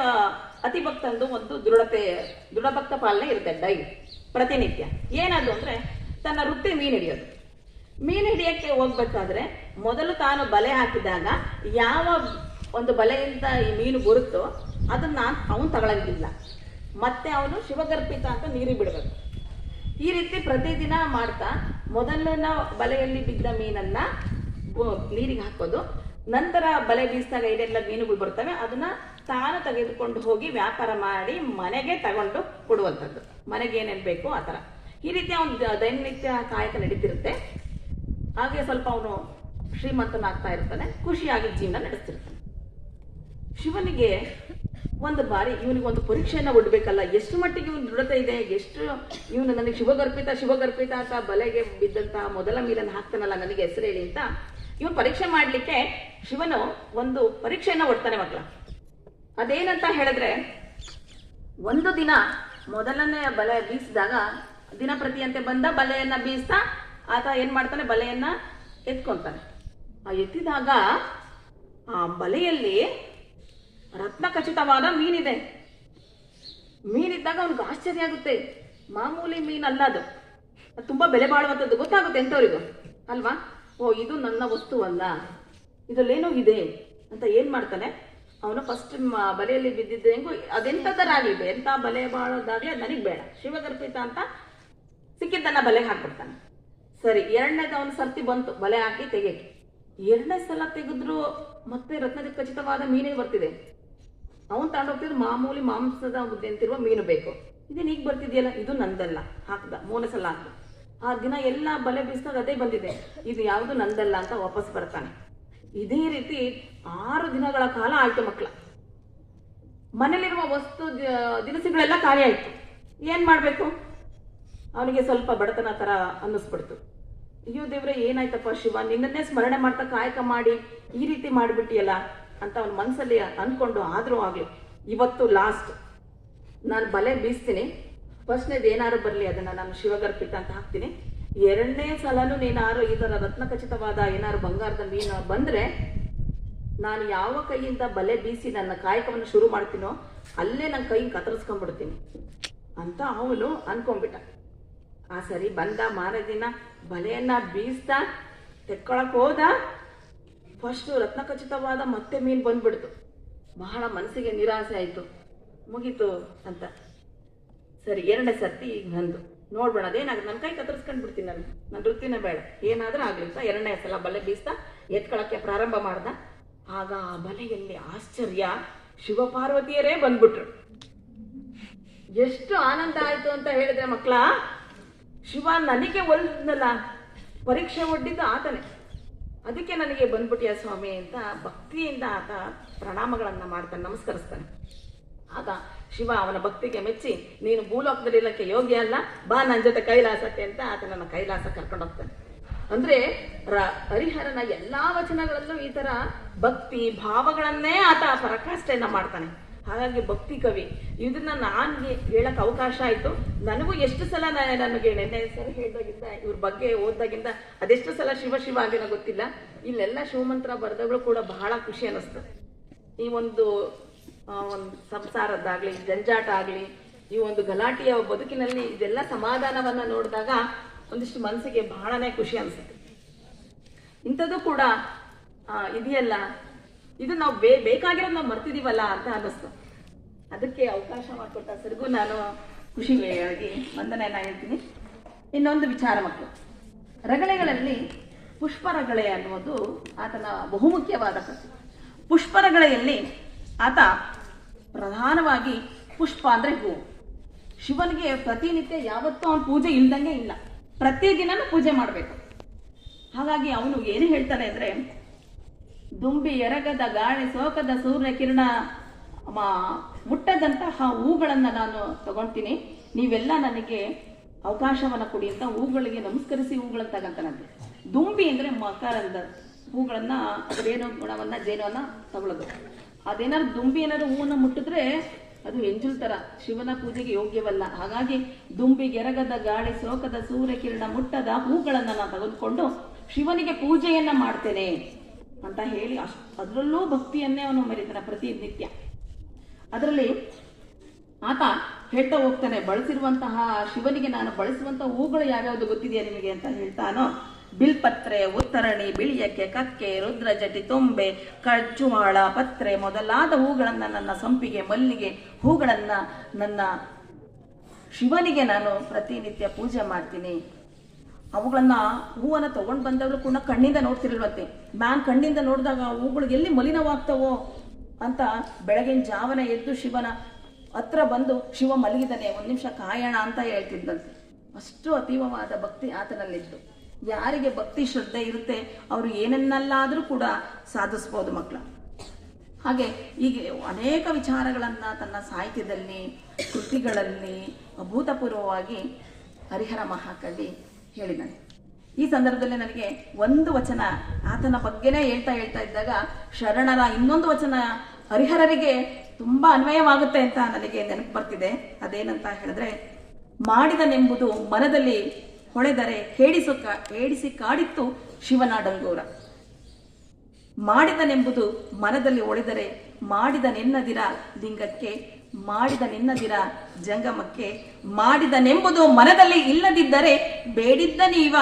ಅತಿಭಕ್ತಂದು ಒಂದು ದೃಢಭಕ್ತ ಪಾಲನೆ ಇರುತ್ತೆ ಡೈಲಿ, ಪ್ರತಿನಿತ್ಯ. ಏನದು ಅಂದ್ರೆ ತನ್ನ ವೃತ್ತಿ ಮೀನು ಹಿಡಿಯೋದು. ಮೀನು ಹಿಡಿಯಕ್ಕೆ ಹೋಗ್ಬೇಕಾದ್ರೆ ಮೊದಲು ತಾನು ಬಲೆ ಹಾಕಿದಾಗ ಯಾವ ಒಂದು ಬಲೆಯಿಂದ ಈ ಮೀನು ಬರುತ್ತೋ ಅದನ್ನ ಅವನು ತಗೊಳಂಗಿಲ್ಲ. ಮತ್ತೆ ಅವನು ಶಿವಗರ್ಪಿತ ಅಂತ ನೀರಿಗೆ ಬಿಡಬೇಕು. ಈ ರೀತಿ ಪ್ರತಿದಿನ ಮಾಡ್ತಾ ಮೊದಲನ ಬಲೆಯಲ್ಲಿ ಬಿದ್ದ ಮೀನನ್ನ ನೀರಿಗೆ ಹಾಕೋದು, ನಂತರ ಬಲೆ ಬೀಸಿದಾಗ ಏನೆಲ್ಲ ಮೀನುಗಳು ಬರ್ತವೆ ಅದನ್ನ ತಾನು ತೆಗೆದುಕೊಂಡು ಹೋಗಿ ವ್ಯಾಪಾರ ಮಾಡಿ ಮನೆಗೆ ತಗೊಂಡು ಕೊಡುವಂಥದ್ದು. ಮನೆಗೆ ಏನೇನು ಬೇಕು ಆ ಥರ. ಈ ರೀತಿ ಅವನು ದೈನನಿತ್ಯ ಕಾಯಕ ನಡೀತಿರುತ್ತೆ. ಹಾಗೆ ಸ್ವಲ್ಪ ಅವನು ಶ್ರೀಮಂತನಾಗ್ತಾ ಇರ್ತಾನೆ, ಖುಷಿಯಾಗಿ ಜೀವನ ನಡೆಸ್ತಿರ್ತಾನೆ. ಶಿವನಿಗೆ ಒಂದು ಬಾರಿ ಇವನಿಗೊಂದು ಪರೀಕ್ಷೆಯನ್ನು ಒಡ್ಬೇಕಲ್ಲ, ಎಷ್ಟು ಮಟ್ಟಿಗೆ ಇವನು ದೃಢತೆ ಇದೆ, ಎಷ್ಟು ಇವನು ನನಗೆ ಶಿವಗರ್ಪಿತ ಅಂತ ಬಲೆಗೆ ಬಿದ್ದಂತ ಮೊದಲ ಮೀನನ್ನು ಹಾಕ್ತಾನಲ್ಲ, ನನಗೆ ಹೆಸರು ಹೇಳಿ ಅಂತ ಇವನು ಪರೀಕ್ಷೆ ಮಾಡ್ಲಿಕ್ಕೆ ಶಿವನು ಒಂದು ಪರೀಕ್ಷೆಯನ್ನ ಒಡ್ತಾನೆ ಮಕ್ಕಳ. ಅದೇನಂತ ಹೇಳಿದ್ರೆ, ಒಂದು ದಿನ ಮೊದಲನೇ ಬಲೆ ಬೀಸಿದಾಗ ದಿನಪ್ರತಿಯಂತೆ ಬಂದ ಬಲೆಯನ್ನ ಬೀಸ್ತಾ ಆತ ಏನ್ ಮಾಡ್ತಾನೆ, ಬಲೆಯನ್ನ ಎತ್ಕೊಂತಾನೆ. ಆ ಎತ್ತಿದಾಗ ಆ ಬಲೆಯಲ್ಲಿ ರತ್ನ ಖಚಿತವಾದ ಮೀನಿದೆ. ಮೀನಿದ್ದಾಗ ಅವ್ನಿಗೆ ಆಶ್ಚರ್ಯ ಆಗುತ್ತೆ. ಮಾಮೂಲಿ ಮೀನಲ್ಲ ಅದು, ತುಂಬಾ ಬೆಲೆ ಬಾಳುವಂಥದ್ದು. ಗೊತ್ತಾಗುತ್ತೆ ಎಂಥವ್ರಿಗೂ ಅಲ್ವಾ, ಓ ಇದು ನನ್ನ ವಸ್ತು ಅಲ್ಲ, ಇದರಲ್ಲೇನೋ ಇದೆ ಅಂತ ಏನ್ ಮಾಡ್ತಾನೆ ಅವನು. ಫಸ್ಟ್ ಬಲೆಯಲ್ಲಿ ಬಿದ್ದಿದ್ದ ಹೆಂಗು ಅದೆಂಥದ್ದರಾಗ್ಲಿ, ಎಂಥ ಬಲೆ ಬಾಳೋದಾಗ್ಲಿ ಅದು ನನಗೆ ಬೇಡ, ಶಿವಗರ್ಪಿತ ಅಂತ ಸಿಕ್ಕಿದ್ದನ್ನ ಬಲೆಗೆ ಹಾಕ್ಬಿಡ್ತಾನೆ. ಸರಿ, ಎರಡನೇದು ಅವನು ಸರ್ತಿ ಬಂತು ಬಲೆ ಹಾಕಿ ತೆಗೆಯಕ್ಕೆ. ಎರಡನೇ ಸಲ ತೆಗೆದ್ರು ಮತ್ತೆ ರತ್ನ ಖಚಿತವಾದ ಮೀನೇ ಬರ್ತಿದೆ. ಅವನು ತಗೊಂಡೋಗ್ತಿದ್ರು ಮಾಮೂಲಿ ಮಾಂಸದ ಅಂತಿರುವ ಮೀನು ಬೇಕು. ಇದೇನು ಈಗ ಬರ್ತಿದೆಯಲ್ಲ, ಇದು ನಂದಲ್ಲ, ಹಾಕ್ದ ಮೂರನೇ ಸಲ ಹಾಕ್ದ. ಆ ದಿನ ಎಲ್ಲ ಬಲೆ ಬೀಸಿದಾಗ ಅದೇ ಬಂದಿದೆ, ಇದು ಯಾವುದು ನಂದಲ್ಲ ಅಂತ ವಾಪಸ್ ಬರ್ತಾನೆ. ಇದೇ ರೀತಿ 6 ದಿನಗಳ ಕಾಲ ಆಯ್ತು ಮಕ್ಕಳ. ಮನೇಲಿರುವ ವಸ್ತು ದಿನಸಿಗಳೆಲ್ಲ ಖಾಲಿ ಆಯ್ತು. ಏನ್ ಮಾಡ್ಬೇಕು, ಅವನಿಗೆ ಸ್ವಲ್ಪ ಬಡತನ ತರ ಅನ್ನಿಸ್ಬಿಡ್ತು. ಅಯ್ಯೋ ದೇವ್ರೆ, ಏನಾಯ್ತಪ್ಪ ಶಿವ, ನಿನ್ನನ್ನೇ ಸ್ಮರಣೆ ಮಾಡ್ತಾ ಕಾಯಕ ಮಾಡಿ ಈ ರೀತಿ ಮಾಡ್ಬಿಟ್ಟಿಯಲ್ಲ ಅಂತ ಅವನ ಮನಸ್ಸಲ್ಲಿ ಅನ್ಕೊಂಡು, ಆದ್ರೂ ಆಗ್ಲಿ ಇವತ್ತು ಲಾಸ್ಟ್ ನಾನು ಬಲೆ ಬೀಸ್ತೀನಿ, ಫಸ್ಟ್ನೇದು ಏನಾರು ಬರಲಿ ಅದನ್ನ ನಾನು ಶಿವಗರ್ಪಿತ ಅಂತ ಹಾಕ್ತೀನಿ. ಎರಡನೇ ಸಲನೂ ನೀನಾರು ಈ ಥರ ರತ್ನ ಖಚಿತವಾದ ಏನಾರು ಬಂಗಾರದ ಮೀನು ಬಂದ್ರೆ ನಾನು ಯಾವ ಕೈಯಿಂದ ಬಲೆ ಬೀಸಿ ನನ್ನ ಕಾಯಕವನ್ನು ಶುರು ಮಾಡ್ತೀನೋ ಅಲ್ಲೇ ನನ್ನ ಕೈ ಕತ್ತರಿಸ್ಕೊಂಡ್ಬಿಡ್ತೀನಿ ಅಂತ ಅವನು ಅನ್ಕೊಂಡ್ಬಿಟ್ಟ. ಆ ಸರಿ ಬಂದ ಮಾರನೇ ದಿನ ಬಲೆಯನ್ನ ಬೀಸ್ತಾ ತೆಕ್ಕೊಳಕ್ ಹೋದ. ಫಸ್ಟ್ ರತ್ನ ಖಚಿತವಾದ ಮತ್ತೆ ಮೀನು ಬಂದ್ಬಿಡ್ತು. ಬಹಳ ಮನಸ್ಸಿಗೆ ನಿರಾಸೆ ಆಯ್ತು, ಮುಗೀತು ಅಂತ. ಸರಿ, ಎರಡನೇ ಸರ್ತಿ ಈಗ ನಂದು ನೋಡ್ಬೇಡ, ಅದೇನಾಗುತ್ತೆ ನನ್ನ ಕೈ ಕತ್ತರಿಸ್ಕೊಂಡ್ ಬಿಡ್ತೀನಿ, ನನ್ನ ವೃತ್ತಿನೇ ಬೇಡ, ಏನಾದ್ರೂ ಆಗ್ಲಿ ಅಂತ ಎರಡನೇ ಸಲ ಬಲೆ ಬೀಸ್ತಾ ಎತ್ಕೊಳಕ್ಕೆ ಪ್ರಾರಂಭ ಮಾಡ್ದ. ಆಗ ಆ ಬಲೆಯಲ್ಲಿ ಆಶ್ಚರ್ಯ, ಶಿವಪಾರ್ವತಿಯರೇ ಬಂದ್ಬಿಟ್ರು. ಎಷ್ಟು ಆನಂದ ಆಯ್ತು ಅಂತ ಹೇಳಿದ್ರೆ ಮಕ್ಕಳ, ಶಿವ ನನಗೆ ಒಲ್ದಲ್ಲ, ಪರೀಕ್ಷೆ ಒಡ್ಡಿದ್ದು ಆತನೇ, ಅದಕ್ಕೆ ನನಗೆ ಬಂದ್ಬಿಟ್ಟಿಯ ಸ್ವಾಮಿ ಅಂತ ಭಕ್ತಿಯಿಂದ ಆತ ಪ್ರಣಾಮಗಳನ್ನ ಮಾಡ್ತಾನೆ, ನಮಸ್ಕರಿಸ್ತಾನೆ. ಆಗ ಶಿವ ಅವನ ಭಕ್ತಿಗೆ ಮೆಚ್ಚಿ, ನೀನು ಭೂಲೋಕದಲ್ಲಿರಕ್ಕೆ ಯೋಗ್ಯ ಅಲ್ಲ, ಬಾ ನನ್ನ ಜೊತೆ ಕೈಲಾಸಕ್ಕೆ ಅಂತ ಆತನನ್ನ ಕೈಲಾಸ ಕರ್ಕೊಂಡು ಹೋಗ್ತಾನೆ. ಅಂದ್ರೆ ಹರಿಹರನ ಎಲ್ಲಾ ವಚನಗಳಲ್ಲೂ ಈ ತರ ಭಕ್ತಿ ಭಾವಗಳನ್ನೇ ಆತ ಪರಾಕಾಷ್ಠೆಯನ್ನ ಮಾಡ್ತಾನೆ. ಹಾಗಾಗಿ ಭಕ್ತಿ ಕವಿ. ಇದನ್ನ ನನ್ಗೆ ಹೇಳಕ್ ಅವಕಾಶ ಆಯ್ತು. ನನಗೂ ಎಷ್ಟು ಸಲ ನನಗೆ ನೆನ್ನೆ ಸರಿ ಹೇಳ್ದಾಗಿಂದ ಇವ್ರ ಬಗ್ಗೆ ಓದ್ದಾಗಿಂದ ಅದೆಷ್ಟು ಸಲ ಶಿವ ಶಿವ ಆಗಿನ ಗೊತ್ತಿಲ್ಲ. ಇಲ್ಲೆಲ್ಲ ಶಿವಮಂತ್ರ ಬರೆದಗಳು ಕೂಡ ಬಹಳ ಖುಷಿ ಅನ್ನಿಸ್ತದೆ. ಈ ಒಂದು ಸಂಸಾರದ್ದಾಗ್ಲಿ, ಜಂಜಾಟ ಆಗ್ಲಿ, ಈ ಒಂದು ಗಲಾಟೆಯ ಬದುಕಿನಲ್ಲಿ ಇದೆಲ್ಲ ಸಮಾಧಾನವನ್ನ ನೋಡಿದಾಗ ಒಂದಿಷ್ಟು ಮನಸ್ಸಿಗೆ ಬಹಳನೇ ಖುಷಿ ಅನ್ಸುತ್ತೆ. ಇಂಥದ್ದು ಕೂಡ ಇದೆಯಲ್ಲ, ಇದು ನಾವು ಬೇಕಾಗಿರೋದು ನಾವು ಮರ್ತಿದೀವಲ್ಲ ಅಂತ ಅನ್ನಿಸ್ತು. ಅದಕ್ಕೆ ಅವಕಾಶ ಮಾಡಿಕೊಟ್ಟ ಸರಿಗೂ ನಾನು ಖುಷಿಯಾಗಿ ವಂದನೆಯನ್ನ ಹೇಳ್ತೀನಿ. ಇನ್ನೊಂದು ವಿಚಾರ ಮಕ್ಕಳು, ರಗಳೆಗಳಲ್ಲಿ ಪುಷ್ಪರಗಳೆ ಅನ್ನುವುದು ಆತನ ಬಹುಮುಖ್ಯವಾದ ಕಥೆ. ಪುಷ್ಪರಗಳೆಯಲ್ಲಿ ಆತ ಪ್ರಧಾನವಾಗಿ ಪುಷ್ಪ ಅಂದ್ರೆ ಹೂವು. ಶಿವನಿಗೆ ಪ್ರತಿನಿತ್ಯ ಯಾವತ್ತೂ ಅವನ ಪೂಜೆ ಇಲ್ದಂಗೆ ಇಲ್ಲ, ಪ್ರತಿದಿನನೂ ಪೂಜೆ ಮಾಡಬೇಕು. ಹಾಗಾಗಿ ಅವನು ಏನು ಹೇಳ್ತಾನೆ ಅಂದ್ರೆ, ದುಂಬಿ ಎರಗದ ಗಾಳಿ ಸೋಕದ ಸೂರ್ಯ ಕಿರಣ ಮುಟ್ಟದಂತಹ ಹೂಗಳನ್ನ ನಾನು ತಗೊಳ್ತೀನಿ, ನೀವೆಲ್ಲ ನನಗೆ ಅವಕಾಶವನ್ನ ಕೊಡಿ ಅಂತ ಹೂಗಳಿಗೆ ನಮಸ್ಕರಿಸಿ ಹೂಗಳನ್ನ ತಗೊಂತಾನಂತೆ. ದುಂಬಿ ಅಂದ್ರೆ ಮಕರಂದ ಹೂಗಳನ್ನ, ಅದೇನೋ ಗುಣವನ್ನ ಜೇನವನ್ನ ತಗೊಳ್ಳೋದು. ಅದೇನಾದ್ರು ದುಂಬಿ ಏನಾದ್ರು ಹೂವನ್ನ ಮುಟ್ಟಿದ್ರೆ ಅದು ಎಂಜುಲ್ ತರ ಶಿವನ ಪೂಜೆಗೆ ಯೋಗ್ಯವಲ್ಲ. ಹಾಗಾಗಿ ದುಂಬಿಗೆರಗದ ಗಾಳಿ ಸೋಕದ ಸೂರ್ಯ ಕಿರಣ ಮುಟ್ಟದ ಹೂಗಳನ್ನ ನಾನು ತೆಗೆದುಕೊಂಡು ಶಿವನಿಗೆ ಪೂಜೆಯನ್ನ ಮಾಡ್ತೇನೆ ಅಂತ ಹೇಳಿ ಅದರಲ್ಲೂ ಭಕ್ತಿಯನ್ನೇ ಅವನು ಮೆರೀತಾನೆ ಪ್ರತಿನಿತ್ಯ. ಅದರಲ್ಲಿ ಆತ ಹೇಳ್ತಾ ಹೋಗ್ತಾನೆ, ಬಳಸಿರುವಂತಹ ಶಿವನಿಗೆ ನಾನು ಬಳಸುವಂತಹ ಹೂಗಳು ಯಾವ್ಯಾವ್ದು ಗೊತ್ತಿದೆಯಾ ನಿಮಗೆ ಅಂತ ಹೇಳ್ತಾನೋ, ಬಿಲ್ಪತ್ರೆ, ಉತ್ತರಣಿ, ಬಿಳಿಯಕ್ಕೆ, ಕಕ್ಕೆ, ರುದ್ರಜಟಿ, ತೊಂಬೆ, ಕಜ್ಜುವಾಳ, ಪತ್ರೆ ಮೊದಲಾದ ಹೂಗಳನ್ನ, ನನ್ನ ಸಂಪಿಗೆ, ಮಲ್ಲಿಗೆ ಹೂಗಳನ್ನ ನನ್ನ ಶಿವನಿಗೆ ನಾನು ಪ್ರತಿನಿತ್ಯ ಪೂಜೆ ಮಾಡ್ತೀನಿ. ಅವುಗಳನ್ನ ಹೂವನ್ನ ತಗೊಂಡು ಬಂದವರು ಕೂಡ ಕಣ್ಣಿಂದ ನೋಡ್ತಿರಲ್ವಂತೆ. ನಾನು ಕಣ್ಣಿಂದ ನೋಡಿದಾಗ ಹೂಗಳು ಎಲ್ಲಿ ಮಲಿನವಾಗ್ತವೋ ಅಂತ ಬೆಳಗಿನ ಜಾವನ ಎದ್ದು ಶಿವನ ಹತ್ರ ಬಂದು ಶಿವ ಮಲಗಿದಾನೆ, 1 ನಿಮಿಷ ಕಾಯೋಣ ಅಂತ ಹೇಳ್ತಿದ್ದಂತೆ. ಅಷ್ಟು ಅತೀವವಾದ ಭಕ್ತಿ ಆತನಲ್ಲಿತ್ತು. ಯಾರಿಗೆ ಭಕ್ತಿ ಶ್ರದ್ಧೆ ಇರುತ್ತೆ ಅವರು ಏನನ್ನಲ್ಲಾದರೂ ಕೂಡ ಸಾಧಿಸ್ಬೋದು ಮಕ್ಕಳ. ಹಾಗೆ ಹೀಗೆ ಅನೇಕ ವಿಚಾರಗಳನ್ನು ತನ್ನ ಸಾಹಿತ್ಯದಲ್ಲಿ ಕೃತಿಗಳಲ್ಲಿ ಅಭೂತಪೂರ್ವವಾಗಿ ಹರಿಹರ ಮಹಾಕವಿ ಹೇಳಿದ್ದಾನೆ. ಈ ಸಂದರ್ಭದಲ್ಲಿ ನನಗೆ ಒಂದು ವಚನ ಆತನ ಬಗ್ಗೆನೇ ಹೇಳ್ತಾ ಇದ್ದಾಗ ಶರಣರ ಇನ್ನೊಂದು ವಚನ ಹರಿಹರರಿಗೆ ತುಂಬ ಅನ್ವಯವಾಗುತ್ತೆ ಅಂತ ನನಗೆ ನೆನಪು ಬರ್ತಿದೆ. ಅದೇನಂತ ಹೇಳಿದ್ರೆ, ಮಾಡಿದನೆಂಬುದು ಮನದಲ್ಲಿ ಹೊಳೆದರೆ ಹೇಡಿಸಿ ಕಾಡಿತ್ತು ಶಿವನ ಡಂಗೂರ. ಮಾಡಿದನೆಂಬುದು ಮನದಲ್ಲಿ ಒಳೆದರೆ ಮಾಡಿದನೆನ್ನದಿರ ಲಿಂಗಕ್ಕೆ, ಮಾಡಿದನೆನ್ನದಿರ ಜಂಗಮಕ್ಕೆ, ಮಾಡಿದನೆಂಬುದು ಮನದಲ್ಲಿ ಇಲ್ಲದಿದ್ದರೆ ಬೇಡಿದ್ದ ನೀವ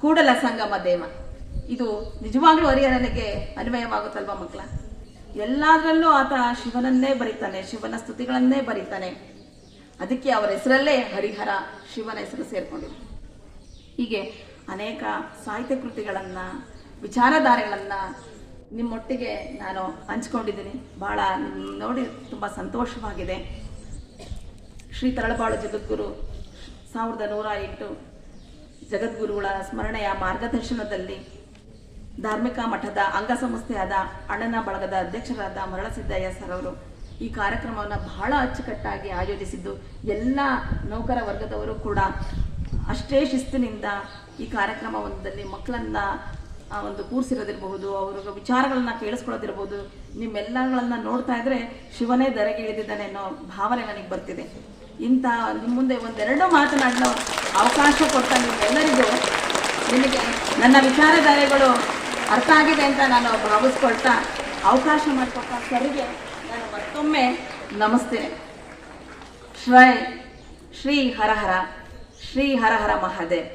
ಕೂಡಲ ಸಂಗಮ ದೇವ. ಇದು ನಿಜವಾಗ್ಲೂ ಹರಿಹರನಿಗೆ ಅನ್ವಯವಾಗುತ್ತಲ್ವ ಮಕ್ಕಳ? ಎಲ್ಲದರಲ್ಲೂ ಆತ ಶಿವನನ್ನೇ ಬರೀತಾನೆ, ಶಿವನ ಸ್ತುತಿಗಳನ್ನೇ ಬರೀತಾನೆ. ಅದಕ್ಕೆ ಅವರ ಹೆಸರಲ್ಲೇ ಹರಿಹರ, ಶಿವನ ಹೆಸರು ಸೇರ್ಕೊಂಡಿದೆ. ಹೀಗೆ ಅನೇಕ ಸಾಹಿತ್ಯ ಕೃತಿಗಳನ್ನು, ವಿಚಾರಧಾರೆಗಳನ್ನು ನಿಮ್ಮೊಟ್ಟಿಗೆ ನಾನು ಹಂಚ್ಕೊಂಡಿದ್ದೀನಿ. ಭಾಳ ನೋಡಿ ತುಂಬ ಸಂತೋಷವಾಗಿದೆ. ಶ್ರೀ ತರಳಬಾಳು ಜಗದ್ಗುರು 1108 ಜಗದ್ಗುರುಗಳ ಸ್ಮರಣೆಯ ಮಾರ್ಗದರ್ಶನದಲ್ಲಿ ಧಾರ್ಮಿಕ ಮಠದ ಅಂಗಸಂಸ್ಥೆಯಾದ ಅಣ್ಣನ ಬಳಗದ ಅಧ್ಯಕ್ಷರಾದ ಮರಳಸಿದ್ದಯ್ಯ ಸರ್ ಅವರು ಈ ಕಾರ್ಯಕ್ರಮವನ್ನು ಬಹಳ ಅಚ್ಚುಕಟ್ಟಾಗಿ ಆಯೋಜಿಸಿದ್ದು, ಎಲ್ಲ ನೌಕರ ವರ್ಗದವರು ಕೂಡ ಅಷ್ಟೇ ಶಿಸ್ತಿನಿಂದ ಈ ಕಾರ್ಯಕ್ರಮದಲ್ಲಿ ಮಕ್ಕಳನ್ನು ಒಂದು ಕೂರಿಸಿರೋದಿರಬಹುದು, ಅವ್ರ ವಿಚಾರಗಳನ್ನ ಕೇಳಿಸ್ಕೊಳ್ಳೋದಿರ್ಬೋದು, ನಿಮ್ಮೆಲ್ಲಗಳನ್ನ ನೋಡ್ತಾ ಇದ್ರೆ ಶಿವನೇ ಧರೆಗೆ ಇಳಿದಿದ್ದಾನೆ ಅನ್ನೋ ಭಾವನೆ ನನಗೆ ಬರ್ತಿದೆ. ಇಂಥ ನಿಮ್ಮ ಮುಂದೆ ಒಂದೆರಡು ಮಾತನಾಡಲು ಅವಕಾಶ ಕೊಟ್ಟ ನಿಮ್ಮೆಲ್ಲರಿಗೂ, ನಿಮಗೆ ನನ್ನ ವಿಚಾರಧಾರೆಗಳು ಅರ್ಥ ಆಗಿದೆ ಅಂತ ನಾನು ಭಾವಿಸ್ಕೊಳ್ತಾ ಅವಕಾಶ ಮಾಡಿಕೊಟ್ಟ ಸರಿಗೆ ನಾನು ಮತ್ತೊಮ್ಮೆ ನಮಸ್ತೇನೆ. ಶ್ರೀ ಹರಹರ, ಶ್ರೀ ಹರಹರ ಮಹಾದೇವ್.